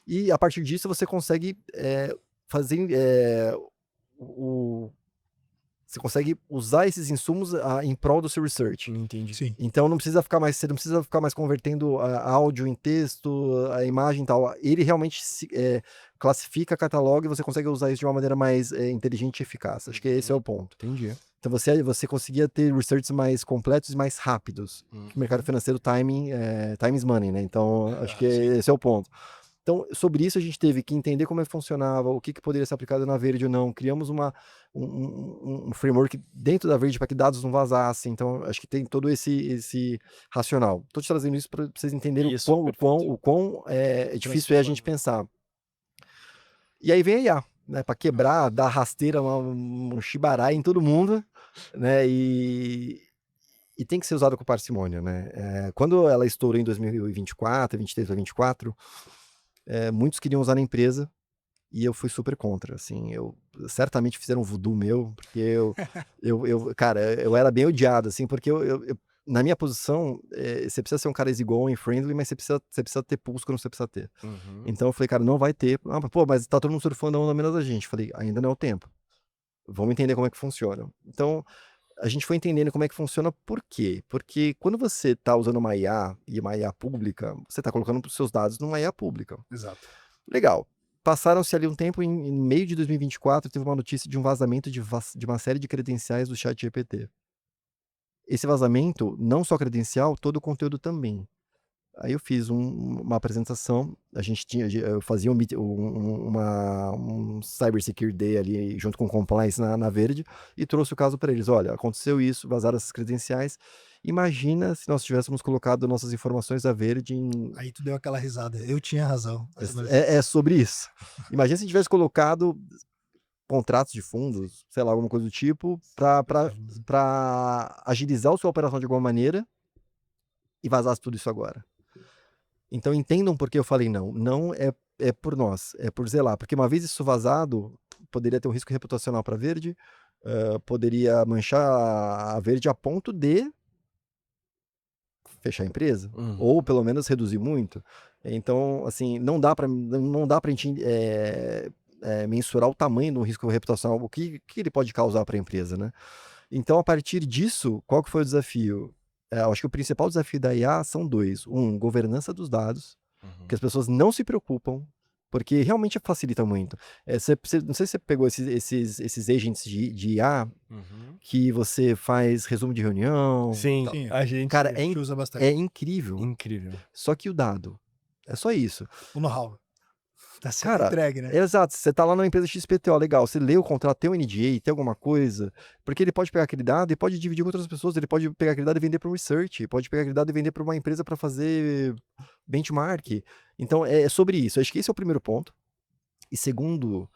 e a partir disso você consegue fazer você consegue usar esses insumos em prol do seu research. Entendi. Sim. Então você não precisa ficar mais convertendo áudio em texto, a imagem e tal. Ele realmente classifica, cataloga e você consegue usar isso de uma maneira mais inteligente e eficaz. Acho que esse é o ponto. Entendi. Então você conseguia ter researches mais completos e mais rápidos. No mercado financeiro, time is money, né? Então, acho que esse é o ponto. Então, sobre isso a gente teve que entender como é que funcionava, o que poderia ser aplicado na Verde ou não. Criamos um framework dentro da Verde para que dados não vazassem. Então, acho que tem todo esse racional. Estou te trazendo isso para vocês entenderem Isso, o quão difícil é a gente pensar. E aí vem a IA, né, para quebrar, dar rasteira, um chibarai em todo mundo, né, e tem que ser usado com parcimônia, né. Quando ela estourou em 2024, 23 para 24, muitos queriam usar na empresa e eu fui super contra, assim, certamente fizeram um voodoo meu, porque cara, eu era bem odiado, assim, porque na minha posição, você precisa ser um cara easygoing, friendly, mas você precisa ter pulso quando você precisa ter. Então eu falei, cara, não vai ter. Mas tá todo mundo surfando a onda menos a gente. Falei, ainda não é o tempo. Vamos entender como é que funciona. Então, a gente foi entendendo como é que funciona, por quê? Porque quando você tá usando uma IA e uma IA pública, você tá colocando os seus dados numa IA pública. Exato. Legal. Passaram-se ali um tempo, em meio de 2024, teve uma notícia de um vazamento de uma série de credenciais do ChatGPT. Esse vazamento, não só credencial, todo o conteúdo também. Aí eu fiz uma apresentação, eu fazia um Cybersecurity Day ali, junto com Compliance na Verde, e trouxe o caso para eles. Olha, aconteceu isso, vazaram essas credenciais. Imagina se nós tivéssemos colocado nossas informações da Verde em... Aí tu deu aquela risada. Eu tinha razão. É sobre isso. Imagina se tivesse colocado contratos de fundos, sei lá, alguma coisa do tipo, para agilizar a sua operação de alguma maneira e vazasse tudo isso agora. Então entendam por que eu falei não. Não é por nós, é por zelar. Porque uma vez isso vazado, poderia ter um risco reputacional para a Verde, poderia manchar a Verde a ponto de fechar a empresa, ou pelo menos reduzir muito. Então, assim, não dá para a gente mensurar o tamanho do risco reputacional, o que ele pode causar para a empresa, né? Então, a partir disso, qual que foi o desafio? Eu acho que o principal desafio da IA são dois. Governança dos dados, que as pessoas não se preocupam, porque realmente facilita muito. Não sei se você pegou esses agents de IA, que você faz resumo de reunião. Sim, Sim, a gente... Cara, a gente usa bastante. é incrível. Incrível. Só que o dado, é só isso. O know-how. Tá sendo Cara, entregue, né? exato, você tá lá na empresa XPTO, legal, você lê o contrato, tem um NDA, tem alguma coisa, porque ele pode pegar aquele dado e pode dividir com outras pessoas, ele pode pegar aquele dado e vender para um research, pode pegar aquele dado e vender para uma empresa para fazer benchmark. Então, é sobre isso. Acho que esse é o primeiro ponto. E segundo,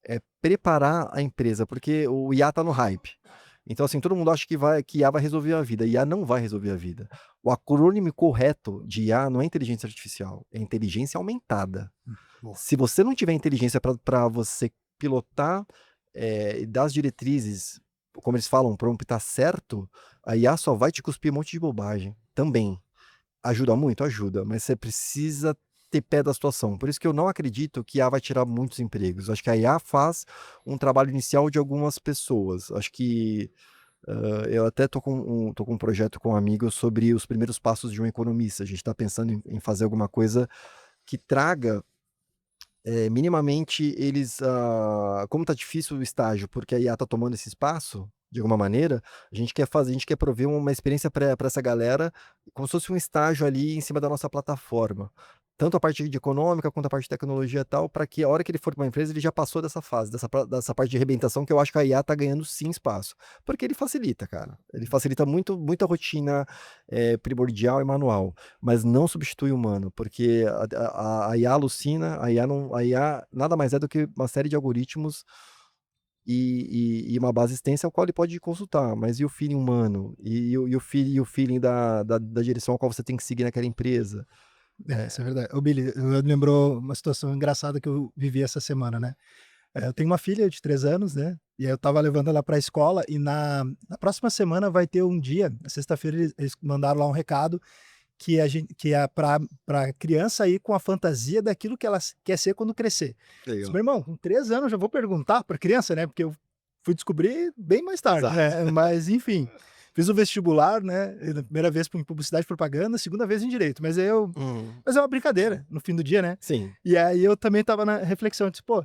é preparar a empresa, porque o IA tá no hype. Então, assim, todo mundo acha que IA vai resolver a vida. IA não vai resolver a vida. O acrônimo correto de IA não é inteligência artificial, é inteligência aumentada. Boa. Se você não tiver inteligência para você pilotar e dar as diretrizes, como eles falam, para promptar certo, a IA só vai te cuspir um monte de bobagem. Também. Ajuda muito? Ajuda. Mas você precisa ter pé da situação. Por isso que eu não acredito que a IA vai tirar muitos empregos. Acho que a IA faz um trabalho inicial de algumas pessoas. Acho que eu até tô com um projeto com um amigo sobre os primeiros passos de um economista. A gente está pensando em fazer alguma coisa que traga minimamente eles... como tá difícil o estágio, porque a IA tá tomando esse espaço, de alguma maneira, a gente quer prover uma experiência para essa galera, como se fosse um estágio ali em cima da nossa plataforma. Tanto a parte de econômica quanto a parte de tecnologia e tal, para que a hora que ele for para uma empresa, ele já passou dessa fase, dessa parte de arrebentação, que eu acho que a IA tá ganhando sim espaço. Porque ele facilita, cara. Ele facilita muito, muita rotina primordial e manual, mas não substitui o humano, porque a IA alucina, a IA nada mais é do que uma série de algoritmos e uma base extensa ao qual ele pode consultar, mas e o feeling humano? E o feeling da direção ao qual você tem que seguir naquela empresa? Isso é verdade. Ô, Billy, me lembrou uma situação engraçada que eu vivi essa semana, né? Eu tenho uma filha de 3 anos, né? E aí eu tava levando ela pra escola e na próxima semana vai ter um dia, na sexta-feira eles mandaram lá um recado que é pra criança ir com a fantasia daquilo que ela quer ser quando crescer. Disse, meu irmão, com 3 anos já vou perguntar pra criança, né? Porque eu fui descobrir bem mais tarde, né? Mas enfim, fiz o vestibular, né? Na primeira vez em publicidade e propaganda, segunda vez em direito. Mas é uma brincadeira no fim do dia, né? Sim. E aí eu também tava na reflexão, disse, pô,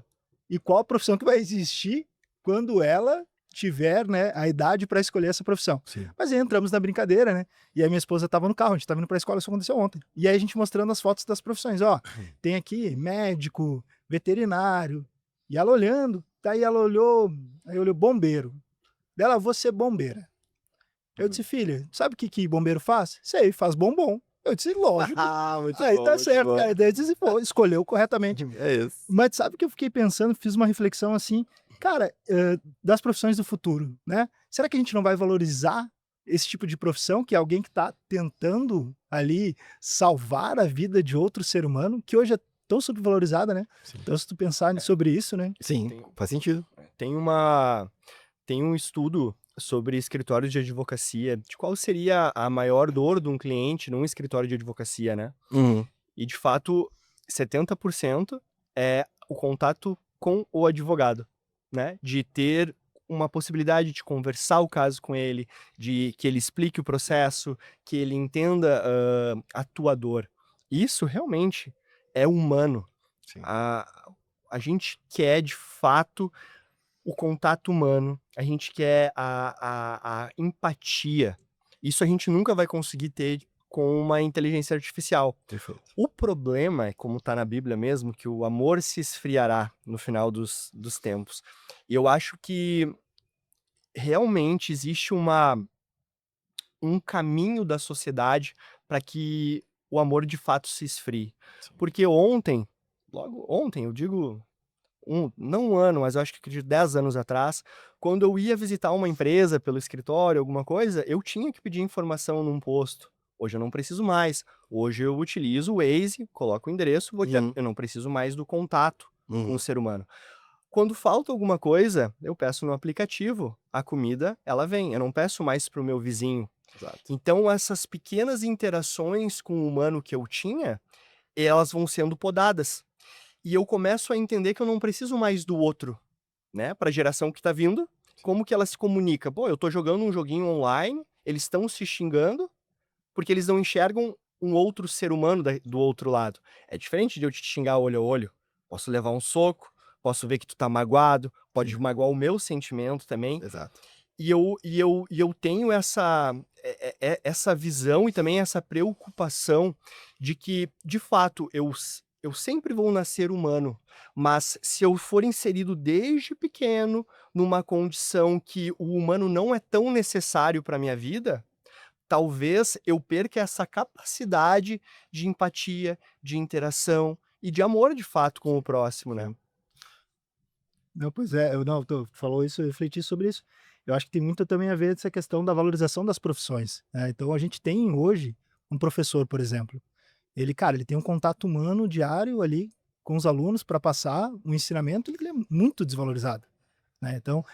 e qual a profissão que vai existir quando ela tiver, né, a idade para escolher essa profissão. Sim. Mas aí entramos na brincadeira, né? E aí minha esposa tava no carro, a gente tava indo pra escola, isso aconteceu ontem. E aí a gente mostrando as fotos das profissões, ó, tem aqui médico, veterinário, e ela olhando, daí ela olhou, aí olhou bombeiro. Dela, vou ser bombeira. Eu disse, filha, sabe o que bombeiro faz? Sei, faz bombom. Eu disse, lógico. Muito Aí bom, tá muito certo. bom. Aí daí eu disse, pô, escolheu corretamente. É isso. Mas sabe o que eu fiquei pensando, fiz uma reflexão assim, cara, das profissões do futuro, né? Será que a gente não vai valorizar esse tipo de profissão, que é alguém que está tentando ali salvar a vida de outro ser humano, que hoje é tão subvalorizada, né? Sim. Então, se tu pensar sobre isso, né? Sim, faz sentido. Tem um estudo sobre escritórios de advocacia, de qual seria a maior dor de um cliente num escritório de advocacia, né? E, de fato, 70% é o contato com o advogado, né? De ter uma possibilidade de conversar o caso com ele, de que ele explique o processo, que ele entenda a tua dor. Isso realmente é humano. Sim. A gente quer, de fato, o contato humano, a gente quer a empatia. Isso a gente nunca vai conseguir ter com uma inteligência artificial. Perfeito. O problema é, como está na Bíblia mesmo, que o amor se esfriará no final dos tempos. E eu acho que realmente existe um caminho da sociedade para que o amor de fato se esfrie. Sim. Porque ontem, logo ontem, eu digo não um ano, mas eu acho que de 10 anos atrás, quando eu ia visitar uma empresa pelo escritório, alguma coisa, eu tinha que pedir informação num posto, Hoje eu não preciso mais. Hoje eu utilizo o Waze, coloco o endereço, vou direto. Uhum. Eu não preciso mais do contato com o Uhum. ser humano. Quando falta alguma coisa, eu peço no aplicativo, a comida, ela vem. Eu não peço mais para o meu vizinho. Exato. Então essas pequenas interações com o humano que eu tinha, elas vão sendo podadas. E eu começo a entender que eu não preciso mais do outro, né, para a geração que tá vindo, como que ela se comunica? Pô, eu tô jogando um joguinho online, eles estão se xingando, porque eles não enxergam um outro ser humano do outro lado. É diferente de eu te xingar olho a olho. Posso levar um soco, posso ver que tu tá magoado, pode Sim. magoar o meu sentimento também. Exato. E eu tenho essa visão e também essa preocupação de que, de fato, eu sempre vou nascer humano, mas se eu for inserido desde pequeno numa condição que o humano não é tão necessário para minha vida, talvez eu perca essa capacidade de empatia, de interação e de amor, de fato, com o próximo, né. Sim. Não, pois é, eu não, tu falou isso, eu refleti sobre isso. Eu acho que tem muito também a ver essa questão da valorização das profissões, né. Então a gente tem hoje um professor, por exemplo, ele, cara, ele tem um contato humano diário ali com os alunos para passar um ensinamento, ele é muito desvalorizado, né. Então,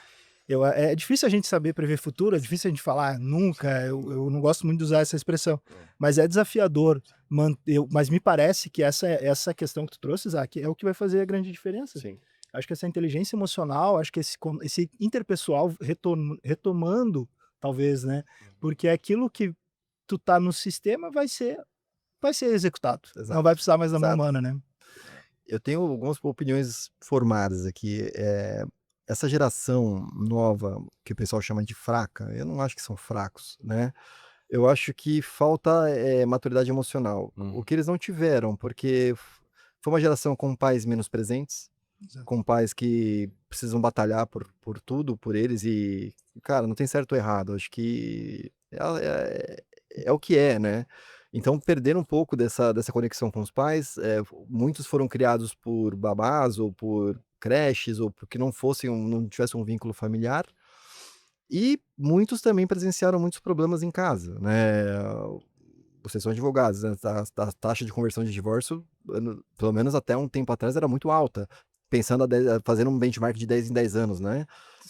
é difícil a gente saber prever futuro, é difícil a gente falar: "Ah, nunca", eu não gosto muito de usar essa expressão, mas é desafiador mas me parece que essa questão que tu trouxe, Isaac, é o que vai fazer a grande diferença. Sim. Acho que essa inteligência emocional, acho que esse interpessoal retomando, talvez, né, porque aquilo que tu tá no sistema vai ser executado, não vai Exato. precisar mais da mão Exato. humana, né. Eu tenho algumas opiniões formadas aqui. Essa geração nova, que o pessoal chama de fraca, eu não acho que são fracos, né. Eu acho que falta, maturidade emocional. O Uhum. que eles não tiveram, porque foi uma geração com pais menos presentes, Exato. com pais que precisam batalhar por tudo, por eles e, cara, não tem certo ou errado, acho que é o que é, né. Então perderam um pouco dessa conexão com os pais, muitos foram criados por babás ou por creches ou porque não tivessem um vínculo familiar, e muitos também presenciaram muitos problemas em casa, né. Vocês são advogados, né, a taxa de conversão de divórcio, pelo menos até um tempo atrás, era muito alta, pensando fazendo um benchmark de 10 em 10 anos, né.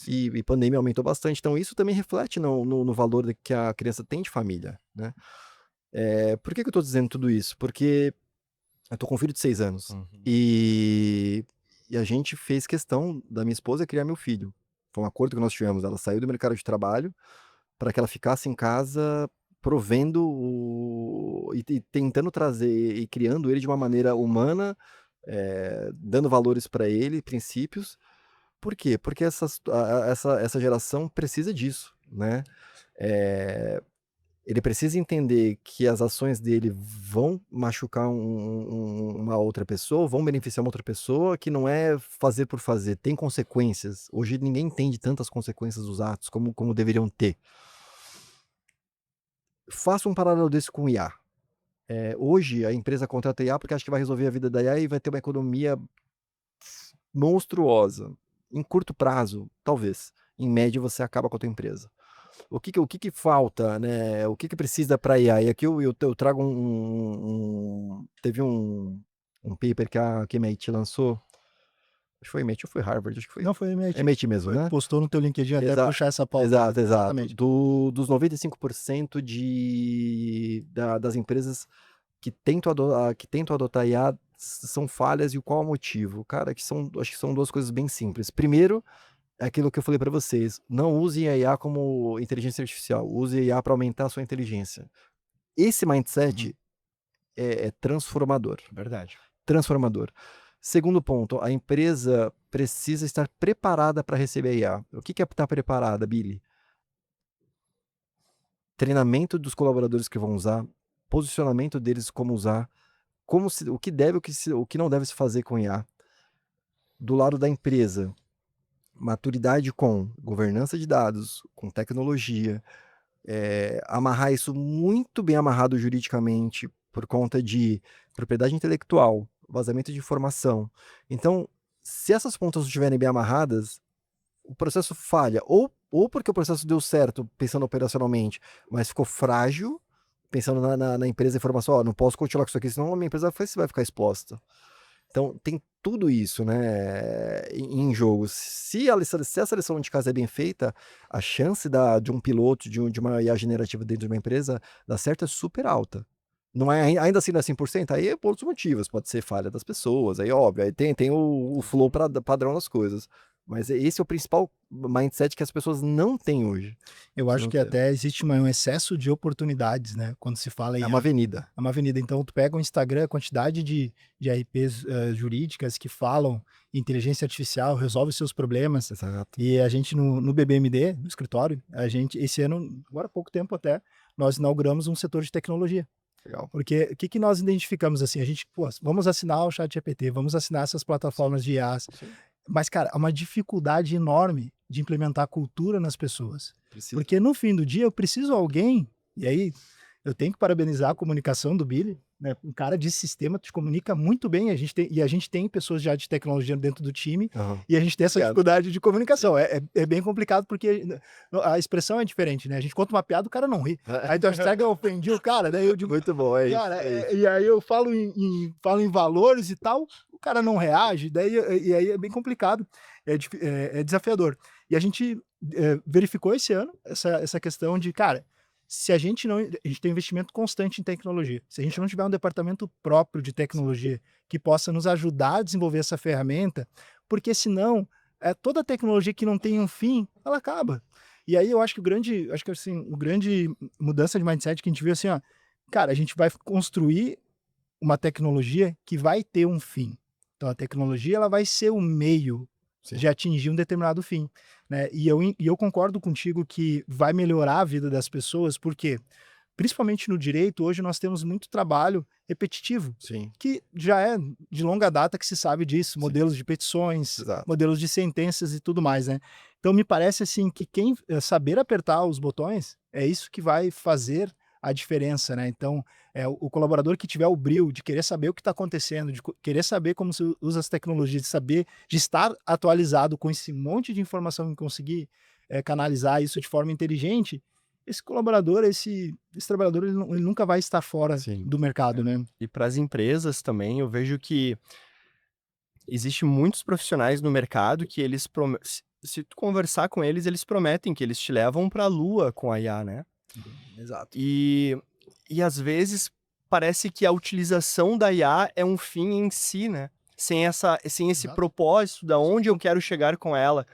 E pandemia aumentou bastante, então isso também reflete no valor que a criança tem de família, né. Por que que eu tô dizendo tudo isso? Porque eu tô com um filho de 6 anos, Uhum. e a gente fez questão da minha esposa criar meu filho. Foi um acordo que nós tivemos, ela saiu do mercado de trabalho para que ela ficasse em casa provendo e tentando trazer e criando ele de uma maneira humana, dando valores para ele, princípios. Por quê? Porque essa geração precisa disso, né. Eh, Ele precisa entender que as ações dele vão machucar uma outra pessoa, vão beneficiar uma outra pessoa, que não é fazer por fazer, tem consequências. Hoje ninguém entende tantas consequências dos atos como deveriam ter. Faça um paralelo desse com o IA. Hoje a empresa contrata IA porque acha que vai resolver a vida da IA e vai ter uma economia monstruosa. Em curto prazo, talvez. Em média, você acaba com a tua empresa. O que que falta, né, o que que precisa para IA? E aqui eu trago teve um paper que a MIT lançou, acho que foi MIT ou foi Harvard, acho que foi Não, foi MIT. MIT mesmo, Foi, né? postou no teu LinkedIn até Exa puxar essa pauta aí. exato, exato. Exatamente. Dos 95% das empresas que tentam adotar IA são falhas e qual é o motivo? Cara, acho que são 2 coisas bem simples. Primeiro, é aquilo que eu falei para vocês, não usem a IA como inteligência artificial, use a IA para aumentar a sua inteligência. Esse Uhum. mindset é transformador, Verdade. transformador. Segundo ponto, a empresa precisa estar preparada para receber a IA. O que que é estar preparada, Billy? Treinamento dos colaboradores que vão usar, posicionamento deles como usar, o que deve, o que não deve se fazer com IA. Do lado da empresa, maturidade com governança de dados, com tecnologia, amarrar isso muito bem amarrado juridicamente por conta de propriedade intelectual, vazamento de informação. Então, se essas pontas não estiverem bem amarradas, o processo falha, ou porque o processo deu certo pensando operacionalmente, mas ficou frágil, pensando na empresa, informação, ó, não posso continuar com isso aqui, senão a minha empresa vai ficar exposta. Então, tem tudo isso, né, em jogo. Se a seleção de casa é bem feita, a chance de um piloto, de uma IA generativa dentro de uma empresa dar certo é super alta. Não é, ainda assim não é 100%, aí é por outros motivos, pode ser falha das pessoas, aí óbvio, aí tem o flow padrão das coisas. Mas esse é o principal mindset que as pessoas não têm hoje. Eu Se acho não que ter. até existe um excesso de oportunidades, né? Quando se fala em É uma avenida. é uma avenida. Então, tu pega o Instagram, a quantidade de RPs jurídicas que falam inteligência artificial, resolve seus problemas. Exato. E a gente no BBMD, no escritório, a gente, esse ano, agora há pouco tempo até, nós inauguramos um setor de tecnologia. Legal. Porque o que nós identificamos assim? A gente, pô, vamos assinar o ChatGPT, vamos assinar essas plataformas de IAs. Sim. Mas, cara, há uma dificuldade enorme de implementar cultura nas pessoas. Precisa. Porque no fim do dia eu preciso alguém, e aí eu tenho que parabenizar a comunicação do Billy, né? Um cara de sistema te comunica muito bem, a gente tem pessoas já de tecnologia dentro do time, Aham. e a gente tem essa Obrigado. dificuldade de comunicação. É bem complicado porque a expressão é diferente, né? A gente conta uma piada, o cara não ri. Aí tu acha que eu ofendi o cara, daí eu digo, Muito bom, é isso. cara, É isso. e aí eu falo em valores e tal, o cara não reage, e aí é bem complicado, é desafiador. E a gente verificou esse ano essa questão de, cara, se a gente não. A gente tem investimento constante em tecnologia. Se a gente não tiver um departamento próprio de tecnologia que possa nos ajudar a desenvolver essa ferramenta, porque senão, toda tecnologia que não tem um fim, ela acaba. E aí eu acho que o grande mudança de mindset que a gente viu assim, ó, cara, a gente vai construir uma tecnologia que vai ter um fim. Então a tecnologia ela vai ser o meio Sim. de atingir um determinado fim, né? E eu concordo contigo que vai melhorar a vida das pessoas, porque principalmente no direito, hoje nós temos muito trabalho repetitivo, Sim. que já é de longa data que se sabe disso, Sim. modelos de petições, Exato. modelos de sentenças e tudo mais, né? Então me parece assim que quem saber apertar os botões é isso que vai fazer a diferença, né? Então, o colaborador que tiver o brio de querer saber o que está acontecendo, de querer saber como se usa as tecnologias, de estar atualizado com esse monte de informação e conseguir canalizar isso de forma inteligente, esse colaborador, esse trabalhador, ele nunca vai estar fora Sim. do mercado, né? E para as empresas também, eu vejo que existe muitos profissionais no mercado que eles se tu conversar com eles, eles prometem que eles te levam para a lua com a IA, né? Exato. E às vezes parece que a utilização da IA é um fim em si, né? Sem esse Exato. propósito da onde eu quero chegar com ela.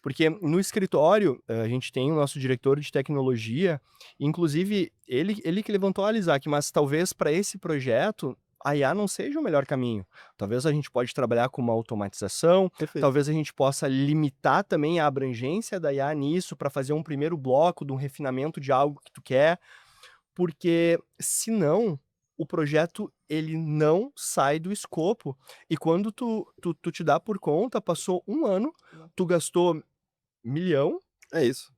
Porque no escritório, a gente tem o nosso diretor de tecnologia, inclusive ele que levantou a Isaac, mas talvez para esse projeto a IA não seja o melhor caminho. Talvez a gente pode trabalhar com uma automatização, Perfeito. talvez a gente possa limitar também a abrangência da IA nisso para fazer um primeiro bloco de um refinamento de algo que tu quer, porque senão o projeto ele não sai do escopo. E quando tu te dá por conta, passou 1 ano, tu gastou 1.000.000 É isso.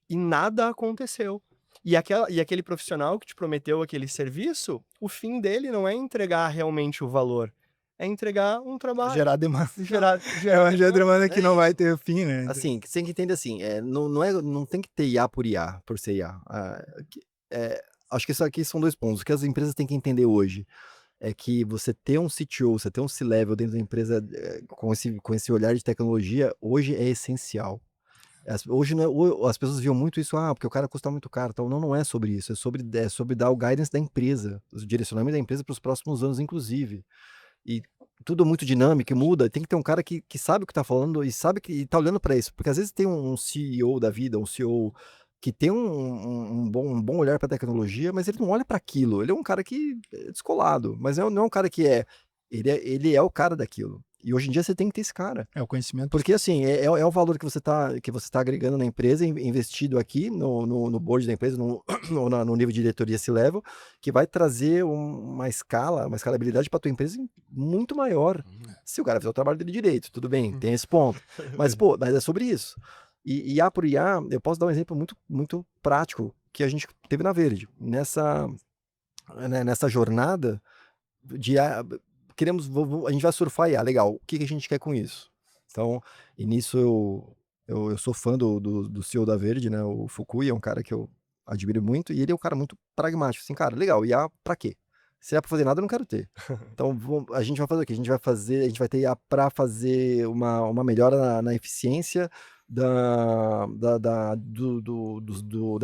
e nada aconteceu. E aquele profissional que te prometeu aquele serviço, o fim dele não é entregar realmente o valor, é entregar um trabalho. Gerar demanda. Gerar Gerar demanda que É não vai ter fim, né? Assim, você tem que entender assim, não tem que ter IA, por ser IA. Acho que isso aqui são 2 pontos. O que as empresas têm que entender hoje é que você ter um CTO, você ter um C-level dentro da empresa, com esse olhar de tecnologia, hoje é essencial. Hoje não é, as pessoas viam muito isso, porque o cara custa muito caro. Então, não é sobre isso, é sobre dar o guidance da empresa, o direcionamento da empresa para os próximos anos, inclusive. E tudo muito dinâmico e muda, tem que ter um cara que sabe o que tá falando e sabe que tá olhando para isso. Porque às vezes tem um CEO da vida, um CEO que tem um bom olhar para tecnologia, mas ele não olha para aquilo. Ele é um cara que é descolado, mas não é um cara que ele é o cara daquilo. E hoje em dia você tem que ter esse cara. É o conhecimento. Porque assim, é o valor que você tá agregando na empresa, investido aqui no board da empresa, no nível de diretoria C-level, que vai trazer uma escalabilidade para tua empresa muito maior. Se o cara fizer o trabalho dele direito, tudo bem, tem esse ponto. Mas, mas é sobre isso. E IA por IA, eu posso dar um exemplo muito, muito prático que a gente teve na Verde. Nessa jornada de IA, a gente vai surfar IA, legal. O que a gente quer com isso? Então, e nisso eu sou fã do CEO da Verde, né? O Fukui é um cara que eu admiro muito, e ele é um cara muito pragmático, assim, cara, legal, IA pra quê? Se é pra fazer nada, eu não quero ter. Então, a gente vai fazer o quê? A gente vai ter IA pra fazer uma melhora na eficiência da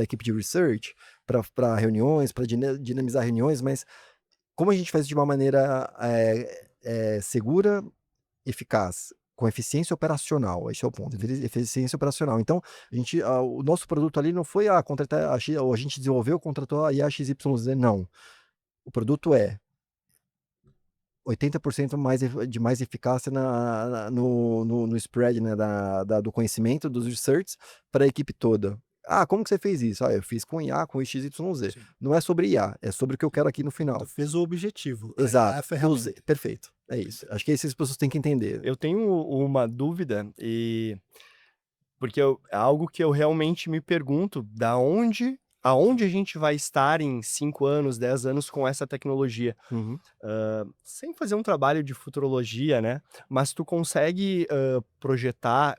equipe de research, para reuniões, para dinamizar reuniões, mas como a gente faz de uma maneira segura, eficaz, com eficiência operacional, esse é o ponto, eficiência operacional. Então, o nosso produto ali não foi contratar ou a gente desenvolveu, contratou a IA XYZ, não. O produto é 80% de mais eficácia no spread, né, do conhecimento, dos research para a equipe toda. Como que você fez isso? Eu fiz com IA, com XYZ. Sim. Não é sobre IA, é sobre o que eu quero aqui no final. Tu fez o objetivo. A IA é Exato. a ferramenta. Perfeito. É isso. Acho que isso as pessoas têm que entender. Eu tenho uma dúvida, porque é algo que eu realmente me pergunto, aonde a gente vai estar em 5 anos, 10 anos com essa tecnologia? Uhum. Sem fazer um trabalho de futurologia, né, mas tu consegue, projetar,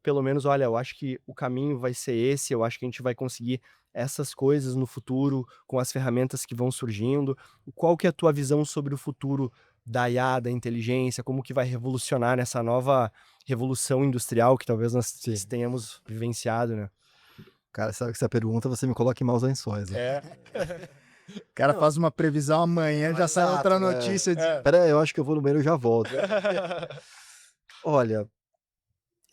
pelo menos: "Olha, eu acho que o caminho vai ser esse, eu acho que a gente vai conseguir essas coisas no futuro, com as ferramentas que vão surgindo". Qual que é a tua visão sobre o futuro da IA, da inteligência, como que vai revolucionar nessa nova revolução industrial que talvez nós Sim. tenhamos vivenciado, né? Cara, sabe que essa pergunta você me coloca em maus lençóis, né? É. O cara faz uma previsão amanhã, já sai outra Exato, notícia. Espera aí, eu acho que eu vou no banheiro e já volto. Olha,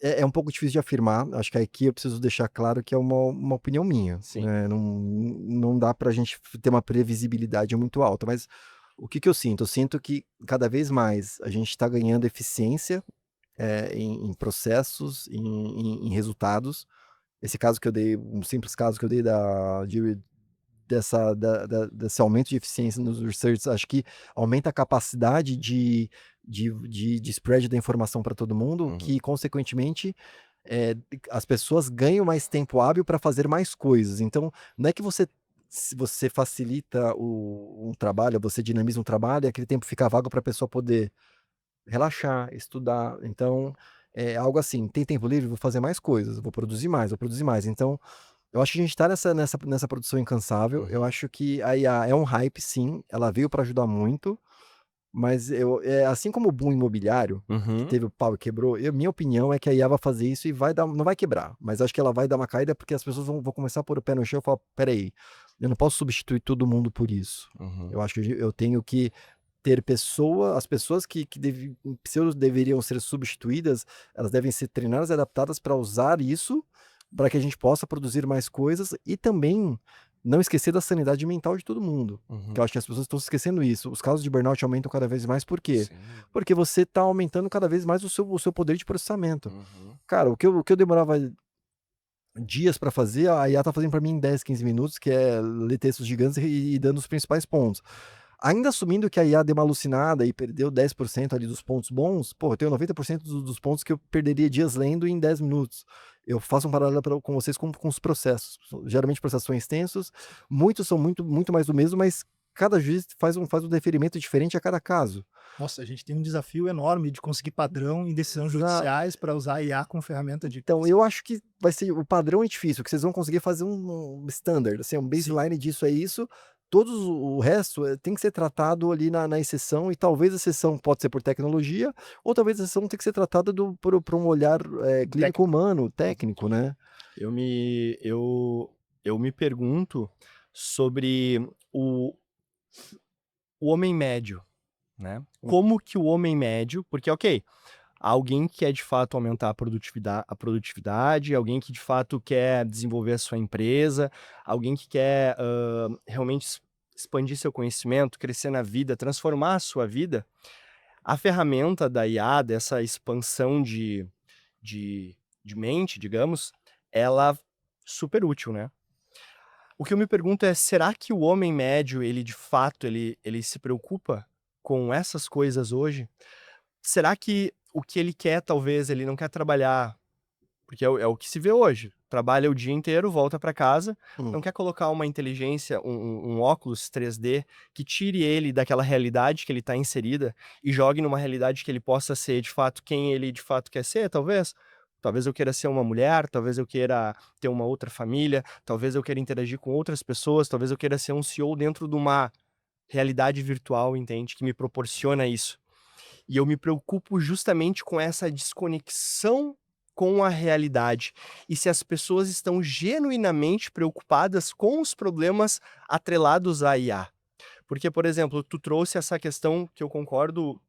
é um pouco difícil de afirmar. Acho que aqui eu preciso deixar claro que é uma opinião minha. Sim. Né? Não dá pra gente ter uma previsibilidade muito alta. Mas o que eu sinto? Eu sinto que cada vez mais a gente está ganhando eficiência em processos, em resultados. Esse caso que eu dei, um simples caso que eu dei desse aumento de eficiência nos research, acho que aumenta a capacidade de spread da informação para todo mundo, Uhum. que consequentemente as pessoas ganham mais tempo hábil para fazer mais coisas. Então, não é que se você facilita um trabalho, você dinamiza um trabalho, e aquele tempo fica vago para a pessoa poder relaxar, estudar. Então, é algo assim, tem tempo livre, vou fazer mais coisas, vou produzir mais, vou produzir mais. Então, eu acho que a gente tá nessa produção incansável. Eu acho que a IA é um hype, sim, ela veio para ajudar muito, mas assim como o boom imobiliário, que Uhum. teve o pau e quebrou, minha opinião é que a IA vai fazer isso e não vai quebrar, mas acho que ela vai dar uma caída porque as pessoas vão começar a pôr o pé no chão e falar, peraí, eu não posso substituir todo mundo por isso. Uhum. Eu acho que eu tenho que ter as pessoas que deveriam ser substituídas, elas devem ser treinadas e adaptadas para usar isso, para que a gente possa produzir mais coisas e também não esquecer da sanidade mental de todo mundo. Uhum. Que eu acho que as pessoas estão se esquecendo isso. Os casos de burnout aumentam cada vez mais, por quê? Sim. Porque você está aumentando cada vez mais o seu poder de processamento. Uhum. Cara, o que eu demorava dias para fazer, a IA tá fazendo para mim em 10, 15 minutos, que é ler textos gigantes e dando os principais pontos. Ainda assumindo que a IA deu uma alucinada e perdeu 10% ali dos pontos bons, pô, eu tenho 90% dos pontos que eu perderia dias lendo em 10 minutos. Eu faço um paralelo com vocês com os processos. Geralmente processos são extensos, muitos são muito mais do mesmo, mas cada juiz faz um deferimento diferente a cada caso. Nossa, a gente tem um desafio enorme de conseguir padrão em decisões judiciais para usar a IA como ferramenta de. Então, eu acho que vai ser o padrão é difícil, que vocês vão conseguir fazer um standard, assim, um baseline disso é isso. Todos o resto tem que ser tratado ali na exceção, e talvez a exceção pode ser por tecnologia, ou talvez a exceção tem que ser tratada por um olhar clínico humano, técnico, né? Eu me pergunto sobre o homem médio, né? Como que o homem médio, porque ok, alguém que quer de fato aumentar a produtividade, alguém que de fato quer desenvolver a sua empresa, alguém que quer realmente expandir seu conhecimento, crescer na vida, transformar a sua vida, a ferramenta da IA, dessa expansão de, de mente, digamos, ela super útil, né? O que eu me pergunto é, será que o homem médio, ele de fato, ele se preocupa com essas coisas hoje? Será que o que ele quer, talvez, ele não quer trabalhar, porque é o que se vê hoje, trabalha o dia inteiro, volta para casa, não quer colocar uma inteligência, um óculos 3D que tire ele daquela realidade que ele está inserida e jogue numa realidade que ele possa ser, de fato, quem ele de fato quer ser, talvez? Talvez eu queira ser uma mulher, talvez eu queira ter uma outra família, talvez eu queira interagir com outras pessoas, talvez eu queira ser um CEO dentro de uma realidade virtual, entende? Que me proporciona isso. E eu me preocupo justamente com essa desconexão com a realidade. E se as pessoas estão genuinamente preocupadas com os problemas atrelados à IA. Porque, por exemplo, tu trouxe essa questão que eu concordo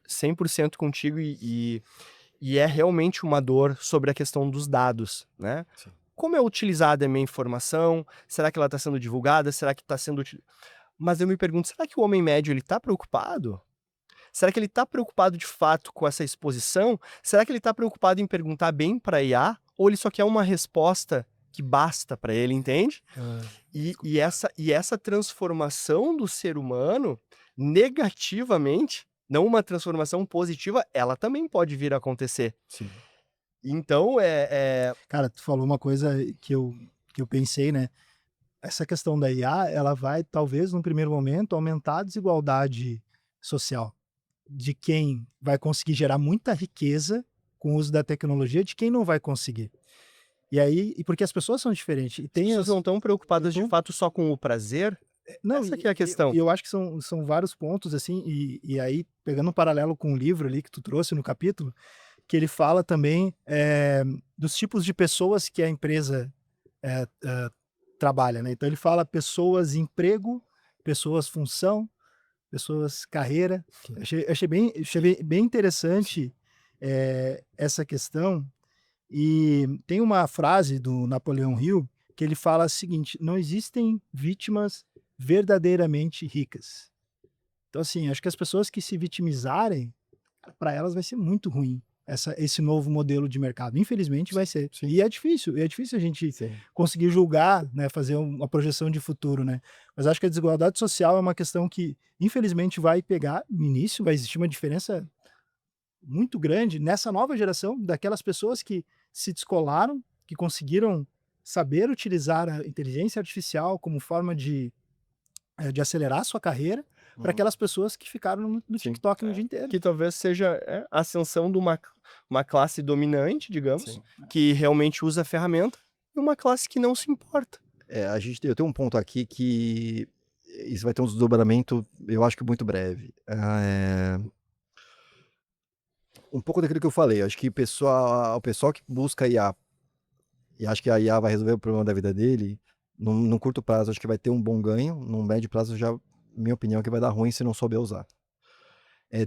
100% contigo e é realmente uma dor sobre a questão dos dados, né? Sim. Como é utilizada a minha informação? Será que ela está sendo divulgada? Será que está sendo... Mas eu me pergunto, será que o homem médio ele está preocupado? Será que ele está preocupado de fato com essa exposição? Será que ele está preocupado em perguntar bem para a IA? Ou ele só quer uma resposta que basta para ele, entende? E essa transformação do ser humano, negativamente, não uma transformação positiva, ela também pode vir a acontecer. Sim. Então, Cara, tu falou uma coisa que eu pensei, né? Essa questão da IA, ela vai, talvez, num primeiro momento, aumentar a desigualdade social de quem vai conseguir gerar muita riqueza com o uso da tecnologia, de quem não vai conseguir. E aí, e porque as pessoas são diferentes. E as tem pessoas não estão preocupadas de Não- fato só com o prazer. não, Essa que é a questão. e eu acho que são vários pontos, assim, e aí, pegando um paralelo com o livro ali que tu trouxe no capítulo, que ele fala também dos tipos de pessoas que a empresa trabalha, né? Então ele fala pessoas emprego, pessoas função, pessoas carreira. Achei bem interessante essa questão. E tem uma frase do Napoleão Hill que ele fala o seguinte: não existem vítimas verdadeiramente ricas. Então, assim, acho que as pessoas que se vitimizarem, para elas vai ser muito ruim esse novo modelo de mercado. Infelizmente vai ser. Sim. E é difícil a gente conseguir julgar, né, fazer uma projeção de futuro, né? Mas acho que a desigualdade social é uma questão que, infelizmente, vai pegar no início, vai existir uma diferença muito grande nessa nova geração, daquelas pessoas que se descolaram, que conseguiram saber utilizar a inteligência artificial como forma de acelerar a sua carreira, para aquelas pessoas que ficaram no Sim. TikTok no dia inteiro. Que talvez seja a ascensão de uma classe dominante, digamos, Sim. que realmente usa a ferramenta, e uma classe que não se importa. Eu tenho um ponto aqui que isso vai ter um desdobramento, eu acho que muito breve. Um pouco daquilo que eu falei, acho que o pessoal que busca IA e acha que a IA vai resolver o problema da vida dele, num curto prazo acho que vai ter um bom ganho, num médio prazo já, minha opinião, é que vai dar ruim se não souber usar.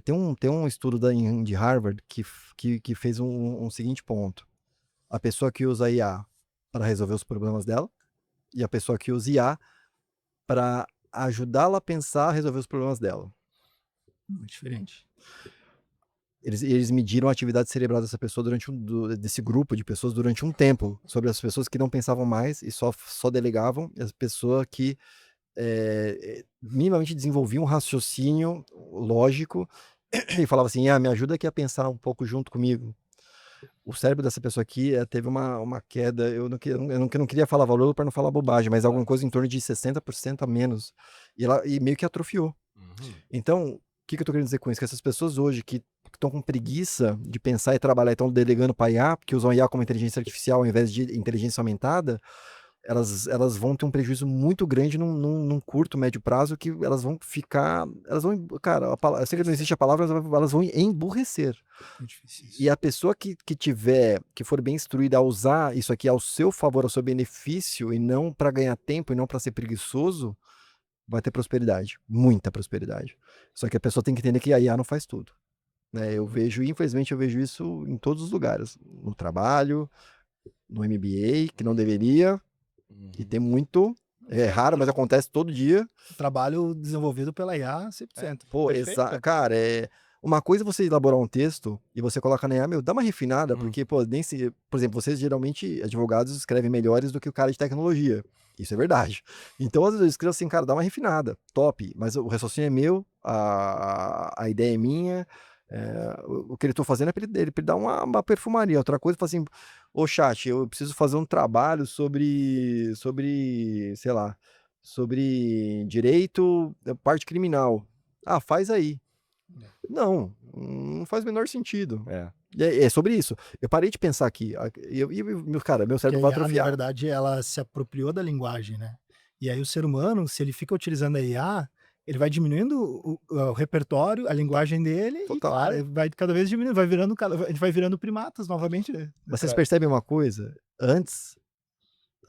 Tem um estudo de Harvard que fez um seguinte ponto. A pessoa que usa IA para resolver os problemas dela e a pessoa que usa IA para ajudá-la a pensar a resolver os problemas dela. Muito diferente. Eles mediram a atividade cerebral dessa pessoa desse grupo de pessoas durante um tempo, sobre as pessoas que não pensavam mais e só delegavam, e as pessoas que minimamente desenvolviam um raciocínio lógico e falava assim, me ajuda aqui a pensar um pouco junto comigo. O cérebro dessa pessoa aqui teve uma queda, eu não queria falar valor para não falar bobagem, mas alguma coisa em torno de 60% a menos, e meio que atrofiou. Então, o que eu tô querendo dizer com isso? Que essas pessoas hoje que estão com preguiça de pensar e trabalhar e estão delegando para IA, porque usam IA como inteligência artificial ao invés de inteligência aumentada, elas vão ter um prejuízo muito grande num curto, médio prazo, que elas vão ficar, cara, eu sei que não existe a palavra, mas elas vão emburrecer. Muito difícil isso. E a pessoa que for bem instruída a usar isso aqui ao seu favor, ao seu benefício, e não para ganhar tempo, e não para ser preguiçoso, vai ter prosperidade, muita prosperidade. Só que a pessoa tem que entender que a IA não faz tudo, né? Infelizmente eu vejo isso em todos os lugares, no trabalho, no MBA, que não deveria, e tem muito, é raro, mas acontece todo dia. Trabalho desenvolvido pela IA 100%. Pô, Perfeito. cara, uma coisa é você elaborar um texto e você coloca na IA, dá uma refinada, Uhum. porque, pô, por exemplo, vocês geralmente, advogados, escrevem melhores do que o cara de tecnologia. Isso é verdade. Então, às vezes eu escrevo assim, cara, dá uma refinada, top, mas o raciocínio é meu, a ideia é minha, o que ele tô fazendo é pra ele dar uma perfumaria. Outra coisa, fala assim, ô chat, eu preciso fazer um trabalho sobre, sei lá, sobre direito, parte criminal. Ah, faz aí. Não faz o menor sentido. E é sobre isso. Eu parei de pensar aqui. Cara, meu Que cérebro a vai IA, na atrofiar. verdade, ela se apropriou da linguagem, né. E aí o ser humano, se ele fica utilizando a IA, ele vai diminuindo o repertório, a linguagem dele e, Total. cara, vai cada vez diminuindo, vai virando a gente vai virando primatas novamente, né. Mas vocês percebem uma coisa? Antes,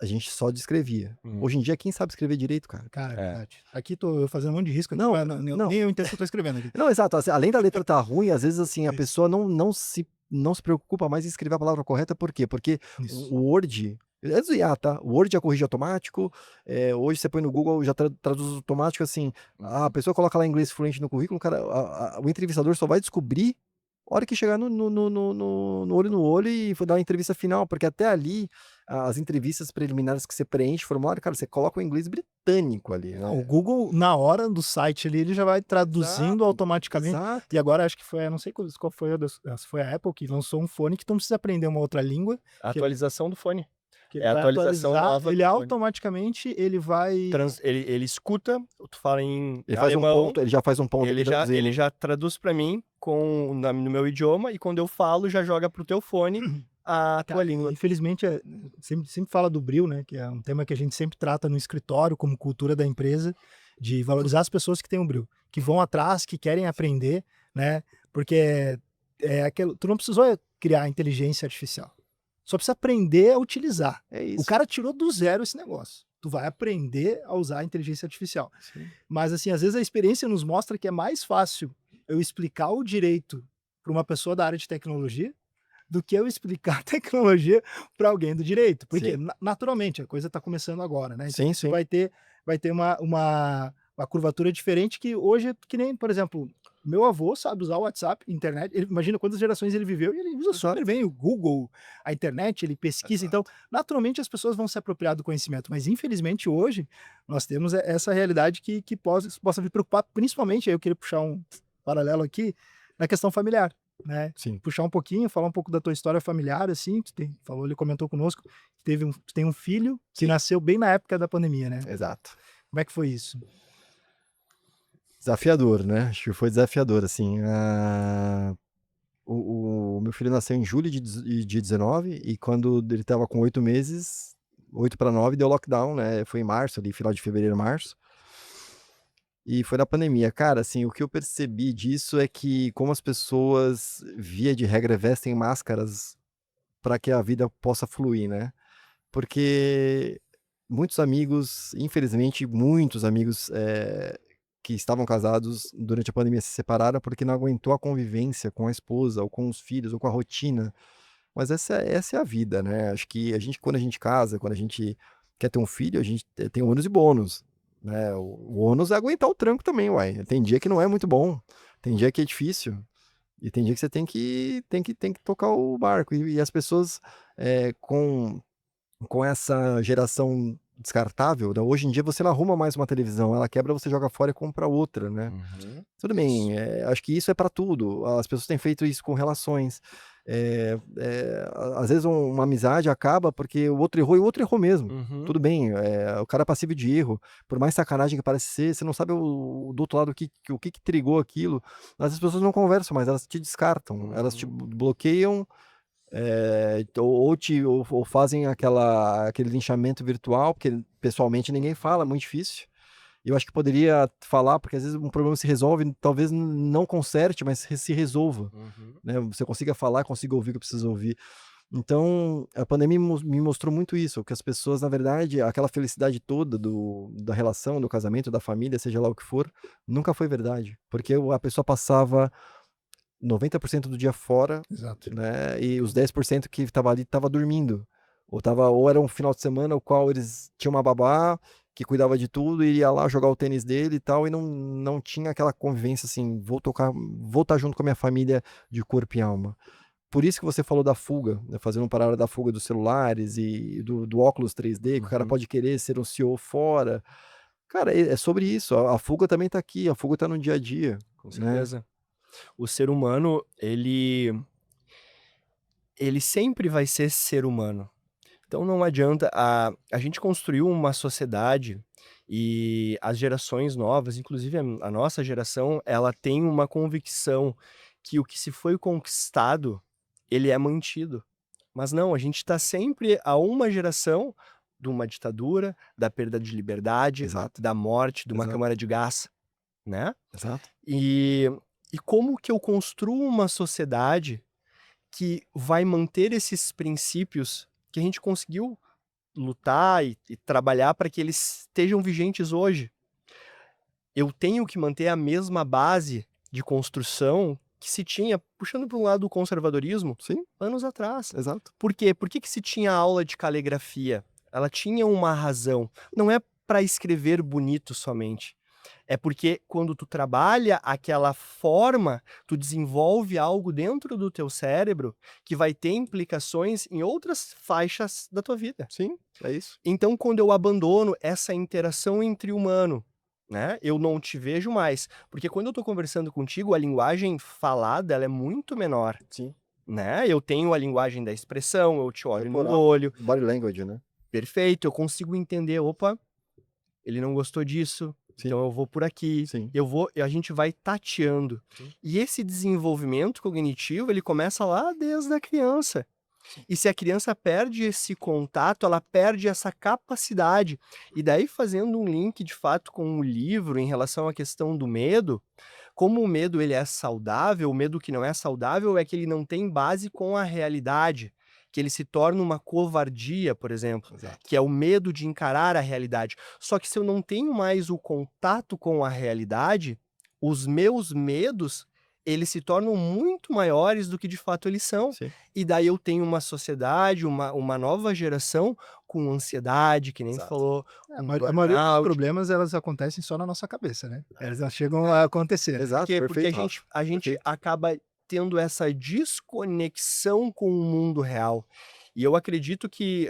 a gente só descrevia. Uhum. Hoje em dia, quem sabe escrever direito, cara? Cara, é É. verdade. Aqui tô eu fazendo um monte de risco aqui, Não, mas não. nem eu entendo o que eu tô escrevendo aqui. Não, exato. Assim, além da letra estar ruim, às vezes, assim, a Isso, pessoa não se preocupa mais em escrever a palavra correta. Por quê? Porque isso. o Word, é do IA, tá? O Word já corrige automático. Hoje você põe no Google, já traduz automático, assim. A pessoa coloca lá inglês fluente no currículo, cara, o entrevistador só vai descobrir a hora que chegar no olho e for dar a entrevista final, porque até ali, as entrevistas preliminares que você preenche, formulário, cara, você coloca o inglês britânico ali, Não, o né? Google, na hora do site ali, ele já vai traduzindo Exato, automaticamente. exato. E agora acho que foi, não sei qual foi se foi a Apple que lançou um fone que tu não precisa aprender uma outra língua, A que atualização do fone. que É ele a vai atualização atualizar, nova do ele fone. automaticamente ele vai Ele escuta, tu fala em Ele faz um alemão, ponto, ele já faz um ponto aqui ele traduzindo. já traduz para mim no meu idioma e quando eu falo já joga pro teu fone a tua cara, língua. infelizmente, sempre fala do bril, né, que é um tema que a gente sempre trata no escritório como cultura da empresa, de valorizar as pessoas que têm um bril, que vão atrás, que querem aprender, né, porque é aquilo, tu não precisou criar inteligência artificial, só precisa aprender a utilizar. É O isso. cara tirou do zero esse negócio. Tu vai aprender a usar a inteligência artificial. Sim. Mas, assim, às vezes a experiência nos mostra que é mais fácil eu explicar o direito para uma pessoa da área de tecnologia do que eu explicar a tecnologia para alguém do direito. Porque, Sim. naturalmente, a coisa está começando agora, né? Então, Sim, você sim. vai ter uma curvatura diferente que hoje, que nem, por exemplo, meu avô sabe usar o WhatsApp, internet. Imagina quantas gerações ele viveu e ele usa super Exato, bem o Google, a internet, ele pesquisa. Então, exato. naturalmente, as pessoas vão se apropriar do conhecimento. Mas, infelizmente, hoje, nós temos essa realidade que possa vir preocupar, principalmente, aí eu queria puxar um paralelo aqui, na questão familiar, né? Sim, Puxar um pouquinho, falar um pouco da tua história familiar, assim, ele comentou conosco, que tu tem um filho que sim, nasceu bem na época da pandemia, né? exato. Como é que foi isso? Desafiador, né, acho que foi desafiador, assim, o meu filho nasceu em julho de 19 e quando ele estava com 8 meses, 8 para 9 deu lockdown, né, foi em março ali, final de fevereiro, março, e foi na pandemia. Cara, assim, o que eu percebi disso é que como as pessoas, via de regra, vestem máscaras para que a vida possa fluir, né, porque muitos amigos, infelizmente, muitos amigos, que estavam casados durante a pandemia se separaram porque não aguentou a convivência com a esposa ou com os filhos ou com a rotina. Mas essa é a vida, né, acho que a gente quando a gente casa, quando a gente quer ter um filho, a gente tem ônus e bônus, né, o ônus é aguentar o tranco também, uai, tem dia que não é muito bom, tem dia que é difícil, e tem dia que você tem que tocar o barco, e as pessoas, com essa geração descartável, né, hoje em dia você não arruma mais uma televisão, ela quebra, você joga fora e compra outra, né. Uhum. Tudo Isso. bem, acho que isso é para tudo, as pessoas têm feito isso com relações, às vezes uma amizade acaba porque o outro errou e o outro errou mesmo, Uhum. tudo bem, o cara é passível de erro, por mais sacanagem que pareça ser, você não sabe do outro lado o que trigou aquilo, mas as pessoas não conversam mais, elas te descartam, elas te Uhum. bloqueiam, ou fazem aquele linchamento virtual, porque pessoalmente ninguém fala, é muito difícil. Eu acho que poderia falar, porque às vezes um problema se resolve, talvez não conserte, mas se resolva, Uhum. né, você consiga falar, consiga ouvir o que precisa ouvir. Então, a pandemia me mostrou muito isso, que as pessoas, na verdade, aquela felicidade toda da relação, do casamento, da família, seja lá o que for, nunca foi verdade, porque a pessoa passava 90% do dia fora, Exato. né, e os 10% que estava ali estava dormindo, ou era um final de semana o qual eles tinham uma babá que cuidava de tudo e ia lá jogar o tênis dele e tal, e não tinha aquela convivência assim: vou estar junto com a minha família de corpo e alma". Por isso que você falou da fuga, né, fazendo um paralelo da fuga dos celulares e do óculos 3D, que o cara Uhum. pode querer ser um CEO fora. Cara, é sobre isso, a fuga também tá aqui, a fuga tá no dia a dia, Com né. certeza. O ser humano, ele sempre vai ser ser humano. Então não adianta a gente construiu uma sociedade e as gerações novas, inclusive a nossa geração, ela tem uma convicção que o que se foi conquistado ele é mantido. Mas não, a gente está sempre a uma geração de uma ditadura, da perda de liberdade, Exato, da morte, de uma exato, câmara de gás, né. exato. E como que eu construo uma sociedade que vai manter esses princípios que a gente conseguiu lutar e trabalhar para que eles estejam vigentes hoje? Eu tenho que manter a mesma base de construção que se tinha, puxando para um lado do conservadorismo, Sim, anos atrás. exato. Por quê? Por que que se tinha aula de caligrafia? Ela tinha uma razão. Não é para escrever bonito somente. É porque quando tu trabalha aquela forma, tu desenvolve algo dentro do teu cérebro que vai ter implicações em outras faixas da tua vida. Sim, é isso. Então, quando eu abandono essa interação entre humano, né, eu não te vejo mais. Porque quando eu tô conversando contigo, a linguagem falada, ela é muito menor, Sim. né. Eu tenho a linguagem da expressão, eu te olho no Corporal, olho, body language, né. perfeito, eu consigo entender: "Opa, ele não gostou disso, Sim, então eu vou por aqui", sim, e a gente vai tateando. sim, E esse desenvolvimento cognitivo, ele começa lá desde a criança. sim. E se a criança perde esse contato, ela perde essa capacidade. E daí fazendo um link de fato com o livro em relação à questão do medo, como o medo ele é saudável, o medo que não é saudável é que ele não tem base com a realidade, que ele se torna uma covardia, por exemplo, Exato. que é o medo de encarar a realidade. Só que se eu não tenho mais o contato com a realidade, os meus medos, eles se tornam muito maiores do que de fato eles são. Sim, E daí eu tenho uma sociedade, uma nova geração com ansiedade, que nem tu exato. falou, É, com a maioria dos burnout. problemas, elas acontecem só na nossa cabeça, né. Elas já chegam a acontecer, né. Por Exato, quê? Porque perfeito, Rafa, a gente perfeito. acaba tendo essa desconexão com o mundo real. E eu acredito que,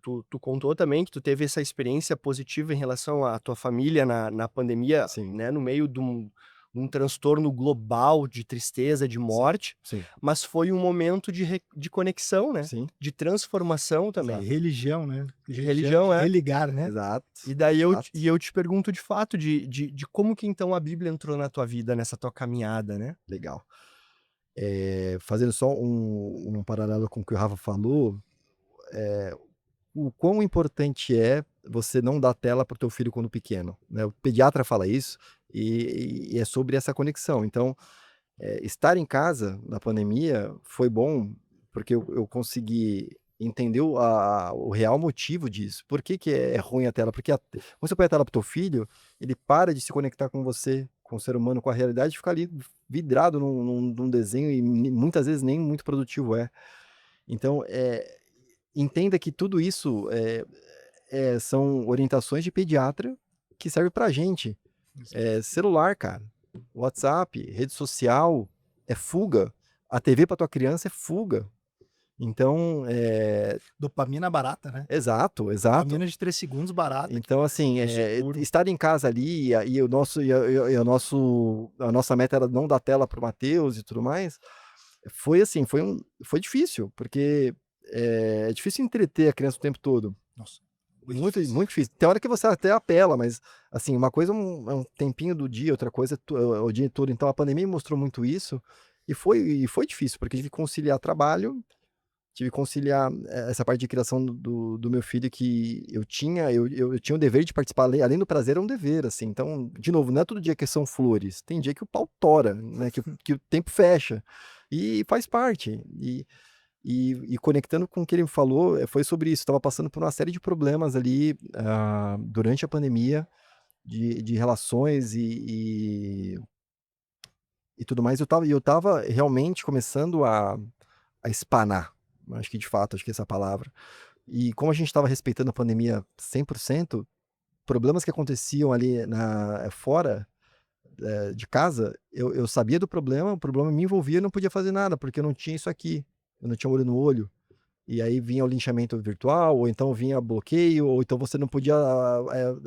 tu contou também que tu teve essa experiência positiva em relação à tua família na pandemia, Sim, né, no meio de um transtorno global de tristeza, de sim, morte, sim, mas foi um momento de conexão, né, sim, de transformação De também, exato, religião, né. de Religião de religião, é. religar, né. exato, E daí exato. eu te pergunto de fato de como que então a Bíblia entrou na tua vida, nessa tua caminhada, né? Legal. Fazendo só um paralelo com o que o Rafa falou, o quão importante é você não dar tela para o teu filho quando pequeno, né, o pediatra fala isso, e é sobre essa conexão. Então, estar em casa na pandemia foi bom, porque eu consegui entender o real motivo disso. Por que que é ruim a tela? Porque quando você põe a tela para o teu filho, ele para de se conectar com você, com o ser humano, com a realidade, e fica ali vidrado num desenho e muitas vezes nem muito produtivo é. Então, entenda que tudo isso, são orientações de pediatra que serve pra gente. Celular, cara, WhatsApp, rede social, é fuga. A TV pra tua criança é fuga. Então, Dopamina barata, né. exato, exato. Dopamina de 3 segundos barata que Então, assim, No escuro. estar em casa ali e o nosso a nossa meta era não dar tela para o Mateus e tudo mais, foi assim, foi difícil, porque, é difícil entreter a criança o tempo todo. nossa, muito Muito difícil. muito difícil. Tem hora que você até apela, mas, assim, uma coisa é um tempinho do dia, outra coisa é o dia todo. Então a pandemia mostrou muito isso, e foi difícil, porque tive que conciliar trabalho, tive que conciliar, essa parte de criação do meu filho que eu tinha o dever de participar, além do prazer, é um dever, assim. Então, de novo, não é todo dia que são flores, tem dia que o pau tora, né, que o tempo fecha, e faz parte. E conectando com o que ele me falou, foi sobre isso, estava passando por uma série de problemas ali, durante a pandemia, de relações e tudo mais, eu estava realmente começando a espanar, acho que de fato, acho que essa é a palavra. E como a gente estava respeitando a pandemia 100%, problemas que aconteciam ali fora, de casa, eu sabia do problema, o problema me envolvia e não podia fazer nada, porque eu não tinha isso aqui, eu não tinha olho no olho. E aí vinha o linchamento virtual, ou então vinha bloqueio, ou então você não podia,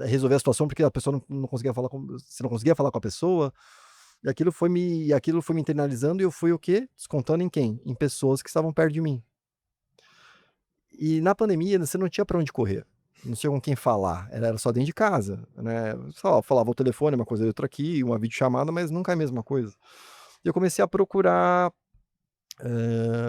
resolver a situação porque a pessoa não conseguia falar com você não conseguia falar com a pessoa, e aquilo foi me internalizando e eu fui o quê? Descontando em quem? Em pessoas que estavam perto de mim. E na pandemia você não tinha para onde correr, não tinha com quem falar, era só dentro de casa, né, só falava o telefone, uma coisa e outra aqui, uma videochamada, mas nunca é a mesma coisa. E eu comecei a procurar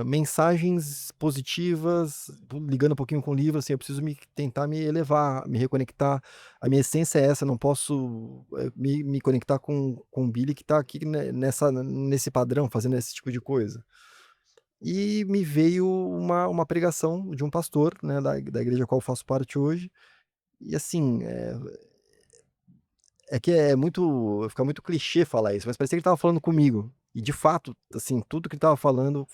mensagens positivas, ligando um pouquinho com o livro, assim, eu preciso tentar me elevar, me reconectar. A minha essência é essa, eu não posso me conectar com o Billy que tá aqui nesse padrão, fazendo esse tipo de coisa. E me veio uma pregação de um pastor, né, da igreja a qual eu faço parte hoje, e assim, que fica muito clichê falar isso, mas parecia que ele estava falando comigo. E de fato, assim, tudo que ele estava falando,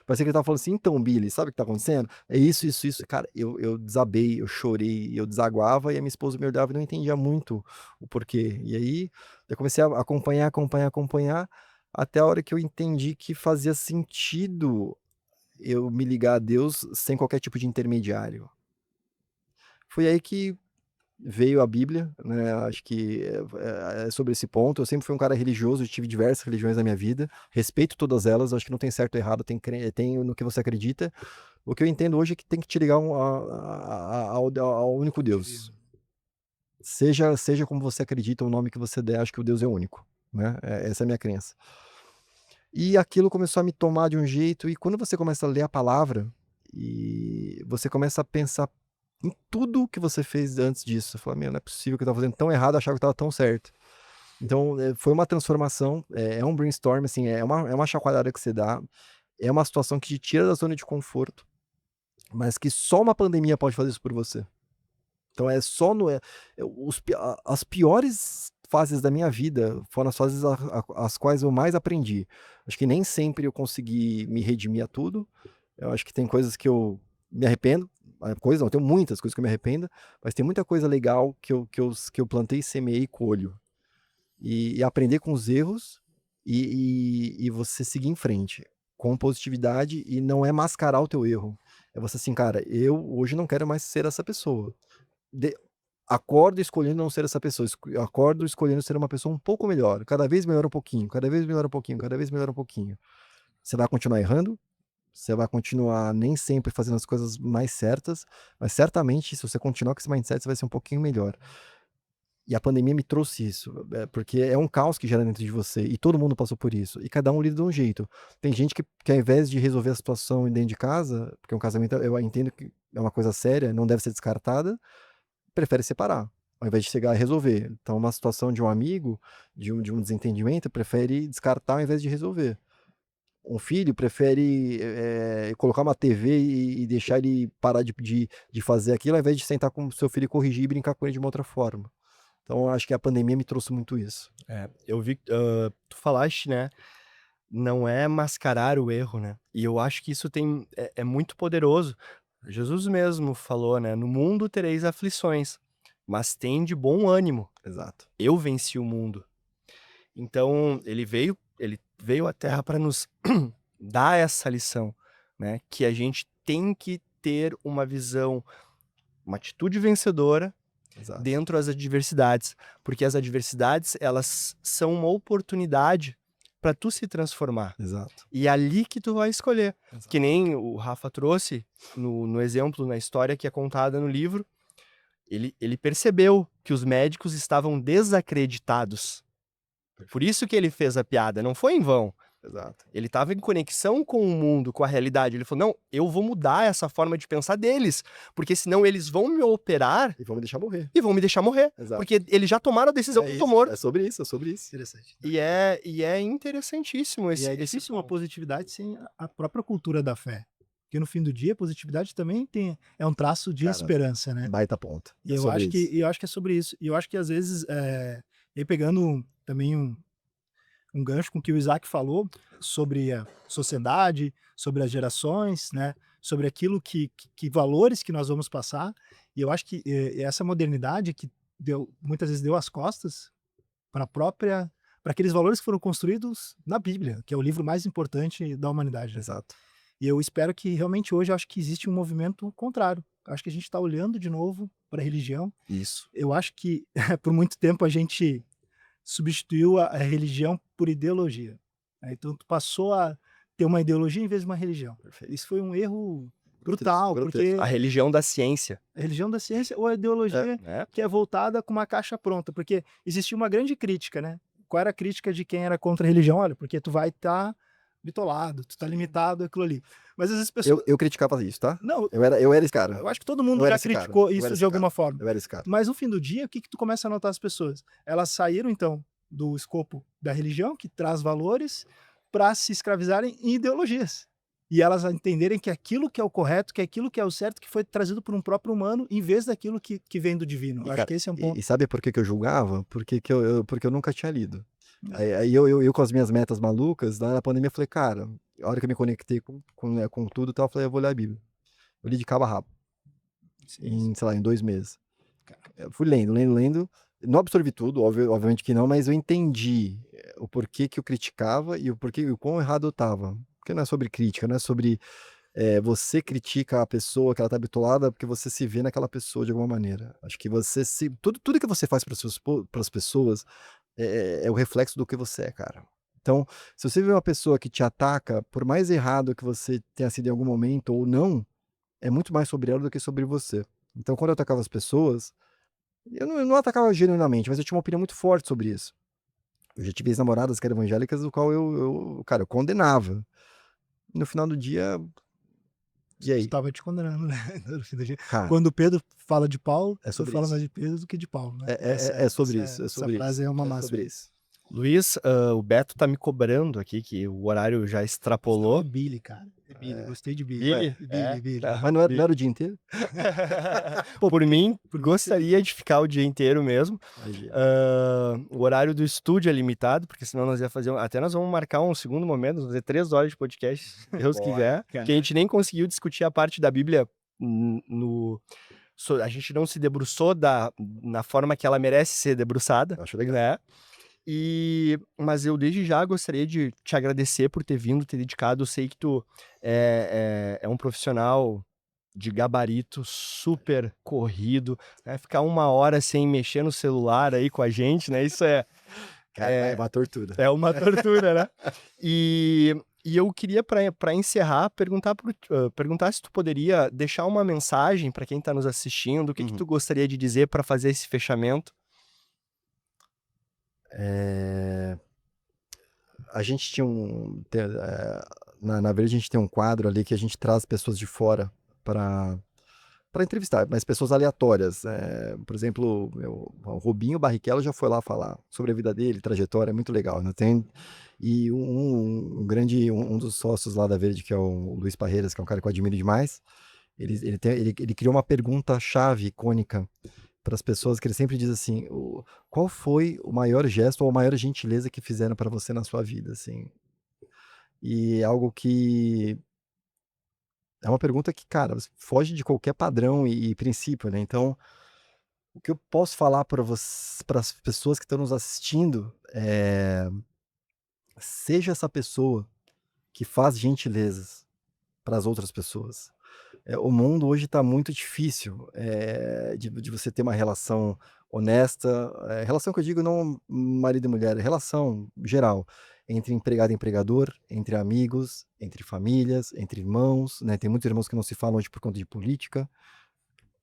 parecia que ele estava falando assim: "Então, Billy, sabe o que está acontecendo? É isso, isso, isso". Cara, eu desabei, eu chorei, eu desaguava e a minha esposa me olhava e não entendia muito o porquê. E aí, eu comecei a acompanhar, acompanhar, acompanhar, até a hora que eu entendi que fazia sentido eu me ligar a Deus sem qualquer tipo de intermediário. Foi aí que veio a Bíblia, né, acho que é sobre esse ponto. Eu sempre fui um cara religioso, eu tive diversas religiões na minha vida, respeito todas elas, acho que não tem certo ou errado, tem no que você acredita. O que eu entendo hoje é que tem que te ligar ao único Deus. Seja como você acredita, o nome que você der, acho que o Deus é único, né, essa é a minha crença. E aquilo começou a me tomar de um jeito, e quando você começa a ler a palavra, e você começa a pensar em tudo que você fez antes disso, você fala: "Meu, não é possível que eu estava fazendo tão errado, achava que estava tão certo". Então, foi uma transformação, é um brainstorm, assim, é uma chacoalhada que você dá, é uma situação que te tira da zona de conforto, mas que só uma pandemia pode fazer isso por você. Então é só no as piores fases da minha vida foram as fases as quais eu mais aprendi. Acho que nem sempre eu consegui me redimir a tudo, eu acho que tem coisas que eu me arrependo, não, tem muitas coisas que eu me arrependo, mas tem muita coisa legal que eu plantei, semeei e colho. E aprender com os erros e você seguir em frente, com positividade, e não é mascarar o teu erro. É você assim: "Cara, eu hoje não quero mais ser essa pessoa". De Acordo escolhendo não ser essa pessoa, acordo escolhendo ser uma pessoa um pouco melhor, cada vez melhor um pouquinho, cada vez melhor um pouquinho, cada vez melhor um pouquinho. Você vai continuar errando, você vai continuar nem sempre fazendo as coisas mais certas, mas certamente se você continuar com esse mindset, você vai ser um pouquinho melhor. E a pandemia me trouxe isso, porque é um caos que gera dentro de você, e todo mundo passou por isso, e cada um lida de um jeito. Tem gente que ao invés de resolver a situação dentro de casa, porque um casamento eu entendo que é uma coisa séria, não deve ser descartada, prefere separar, ao invés de chegar a resolver. Então uma situação de um amigo, de um desentendimento, prefere descartar ao invés de resolver. Um filho prefere, colocar uma TV e deixar ele parar de fazer aquilo, ao invés de sentar com o seu filho e corrigir e brincar com ele de uma outra forma. Então eu acho que a pandemia me trouxe muito isso. Eu vi, tu falaste, né, não é mascarar o erro, né, e eu acho que isso é muito poderoso. Jesus mesmo falou, né: "No mundo tereis aflições, mas tende bom ânimo, Exato. eu venci o mundo". Então ele veio à Terra para nos dar essa lição, né, que a gente tem que ter uma visão, uma atitude vencedora Exato, dentro das adversidades, porque as adversidades elas são uma oportunidade para tu se transformar. exato, E é ali que tu vai escolher. exato. Que nem o Rafa trouxe no exemplo, na história que é contada no livro, ele percebeu que os médicos estavam desacreditados. Por isso que ele fez a piada, não foi em vão. Exato. Ele estava em conexão com o mundo, com a realidade. Ele falou: "Não, eu vou mudar essa forma de pensar deles, porque senão eles vão me operar E vão me deixar morrer. e vão me deixar morrer, Exato. porque eles já tomaram a decisão É que isso, tomou". é sobre isso, é sobre isso. Interessante. E é interessantíssimo E esse é esse difícil uma ponto. positividade sem a própria cultura da fé. Porque no fim do dia, a positividade também é um traço de Cara, esperança, né? baita ponto. E É eu sobre acho que isso. e eu acho que é sobre isso. E eu acho que às vezes, e aí pegando também um gancho com o que o Isaac falou sobre a sociedade, sobre as gerações, né, sobre aquilo que valores que nós vamos passar, e eu acho que, essa modernidade que muitas vezes deu as costas para aqueles valores que foram construídos na Bíblia, que é o livro mais importante da humanidade, né. Exato. E eu espero que realmente hoje eu acho que existe um movimento contrário. Eu acho que a gente está olhando de novo para a religião. Isso. Eu acho que por muito tempo a gente substituiu a religião por ideologia, né, então tu passou a ter uma ideologia em vez de uma religião. Perfeito. Isso foi um erro Grotesco, brutal, grotesco. A porque religião da ciência, a religião da ciência ou a ideologia né. que é voltada com uma caixa pronta, porque existia uma grande crítica, né. Qual era a crítica de quem era contra a religião? Olha, porque tu vai estar bitolado, tu tá limitado àquilo ali. Mas às vezes pessoas... Eu criticava isso, tá? Não, Eu era esse cara. eu acho que todo mundo Eu era já esse cara. criticou Eu era isso esse de alguma cara. forma. Eu era esse cara. Mas no fim do dia, o que que tu começa a notar as pessoas? Elas saíram, então, do escopo da religião, que traz valores, para se escravizarem em ideologias. E elas entenderem que aquilo que é o correto, que aquilo que é o certo, que foi trazido por um próprio humano, em vez daquilo que vem do divino. E, Eu acho cara, que esse é um ponto. e sabe por que que eu julgava? Porque eu nunca tinha lido. Aí eu com as minhas metas malucas, lá na pandemia, eu falei, cara, a hora que eu me conectei com tudo e tal, eu falei, eu vou ler a Bíblia. Eu li de cabo a rabo, sei lá, em 2 meses. Eu fui lendo. Não absorvi tudo, obviamente que não, mas eu entendi o porquê que eu criticava e o quão errado eu tava. Porque não é sobre crítica, não é sobre você critica a pessoa que ela tá bitolada porque você se vê naquela pessoa de alguma maneira. Acho que tudo que você faz para as pessoas é o reflexo do que você é, cara. Então, se você vê uma pessoa que te ataca, por mais errado que você tenha sido em algum momento ou não, é muito mais sobre ela do que sobre você. Então, quando eu atacava as pessoas, eu não atacava genuinamente, mas eu tinha uma opinião muito forte sobre isso. Eu já tive ex-namoradas que eram evangélicas, o qual cara, eu condenava. No final do dia, e Tu aí? estava te condenando, né? No fim do dia. Cara, Quando Pedro fala de Paulo, é tu sobre fala isso. mais de Pedro do que de Paulo, né? É sobre isso, é Essa sobre isso, frase é uma é máxima. sobre isso. Luiz, o Beto tá me cobrando aqui que o horário já É extrapolou. Billy, cara. É Billy, gostei de Billy. Billy? Billy. Tá. Mas não era o dia inteiro? Pô, Por mim, por mim gostaria de ficar o dia inteiro mesmo. Aí, O horário do estúdio é limitado, porque senão nós ia fazer. Até nós vamos marcar um segundo momento, vamos fazer 3 horas de podcast, se Deus Bora, quiser. cara. Que a gente nem conseguiu discutir a parte da Bíblia a gente não se debruçou na forma que ela merece ser debruçada. acho legal. Né? Mas eu desde já gostaria de te agradecer por ter vindo, ter dedicado. Eu sei que tu é um profissional de gabarito super corrido, né? Ficar 1 hora sem mexer no celular aí com a gente, né? Isso Cara, é uma tortura. é uma tortura, né? E eu queria, para encerrar, perguntar se tu poderia deixar uma mensagem para quem está nos assistindo, o que que tu gostaria de dizer para fazer esse fechamento? A gente tinha na Verde a gente tem um quadro ali que a gente traz pessoas de fora para entrevistar, mas pessoas aleatórias. Por exemplo, o Rubinho Barrichello já foi lá falar sobre a vida dele, trajetória, é muito legal, né? E um dos sócios lá da Verde, que é o Luiz Parreiras, que é um cara que eu admiro demais, ele criou uma pergunta-chave icônica para as pessoas, que ele sempre diz assim: qual foi o maior gesto ou a maior gentileza que fizeram para você na sua vida, assim? E é algo que é uma pergunta que, cara, foge de qualquer padrão e princípio, né? Então, o que eu posso falar para as pessoas que estão nos assistindo seja essa pessoa que faz gentilezas para as outras pessoas. O mundo hoje está muito difícil de você ter uma relação honesta, relação que eu digo não marido e mulher, relação geral, entre empregado e empregador, entre amigos, entre famílias, entre irmãos, né? Tem muitos irmãos que não se falam hoje por conta de política,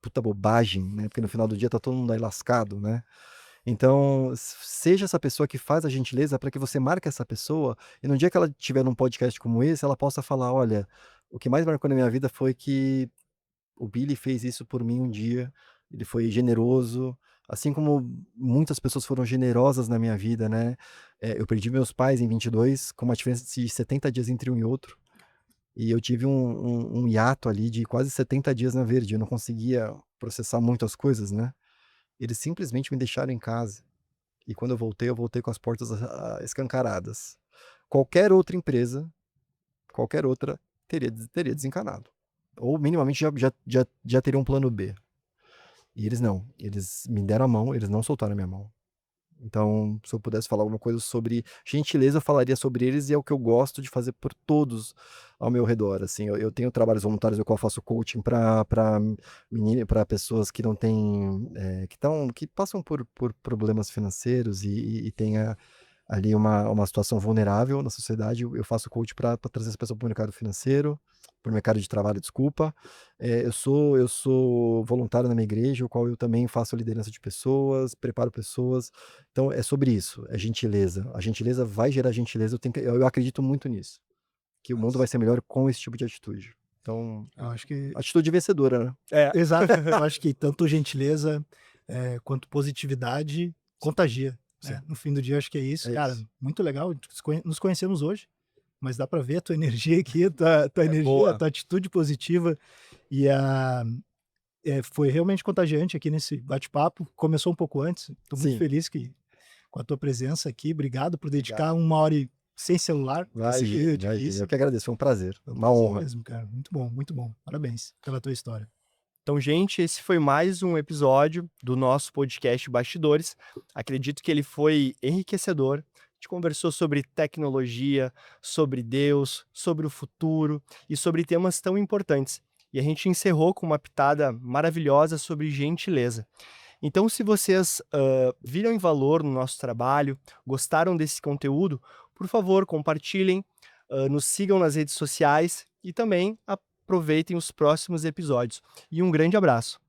puta bobagem, né? Porque no final do dia tá todo mundo aí lascado, né? Então, seja essa pessoa que faz a gentileza para que você marque essa pessoa e no dia que ela estiver num podcast como esse, ela possa falar: olha, o que mais marcou na minha vida foi que o Billy fez isso por mim um dia, ele foi generoso, assim como muitas pessoas foram generosas na minha vida, né? Eu perdi meus pais em 22, com uma diferença de 70 dias entre um e outro, e eu tive um hiato ali de quase 70 dias na Verde, eu não conseguia processar muitas coisas, né? Eles simplesmente me deixaram em casa, e quando eu voltei com as portas escancaradas. Qualquer outra empresa, qualquer outra, teria desencanado. Ou minimamente já teria um plano B. E eles não. Eles me deram a mão, eles não soltaram a minha mão. Então, se eu pudesse falar alguma coisa sobre gentileza, eu falaria sobre eles, e é o que eu gosto de fazer por todos ao meu redor. Assim, eu tenho trabalhos voluntários no qual eu faço coaching para pessoas que não têm, que passam por problemas financeiros e têm ali uma situação vulnerável na sociedade. Eu faço coach para trazer essa pessoa para o mercado financeiro, para o mercado de trabalho, desculpa. Eu sou voluntário na minha igreja, o qual eu também faço liderança de pessoas, preparo pessoas. Então é sobre isso, é gentileza. A gentileza vai gerar gentileza, eu acredito muito nisso. que o mundo vai ser melhor com esse tipo de atitude. Então, Eu acho que atitude vencedora, né? exato, eu acho que tanto gentileza, quanto positividade contagia, Sim. né. No fim do dia, eu acho que é isso. É Cara, isso. muito legal, nos conhecemos hoje, mas dá pra ver a tua energia aqui, a tua energia, boa. a tua atitude positiva e foi realmente contagiante aqui nesse bate-papo. Começou um pouco antes, tô muito Sim. feliz com a tua presença aqui. Obrigado por dedicar Obrigado. 1 hora sem celular. Eu sei que é Imagina, difícil. eu que agradeço, foi um prazer, Foi um uma prazer honra. mesmo, cara. Muito bom, muito bom. Parabéns pela tua história. Então, gente, esse foi mais um episódio do nosso podcast Bastidores. Acredito que ele foi enriquecedor. A gente conversou sobre tecnologia, sobre Deus, sobre o futuro e sobre temas tão importantes. E a gente encerrou com uma pitada maravilhosa sobre gentileza. Então, se vocês viram em valor no nosso trabalho, gostaram desse conteúdo, por favor, compartilhem, nos sigam nas redes sociais e também aproveitem os próximos episódios. E um grande abraço.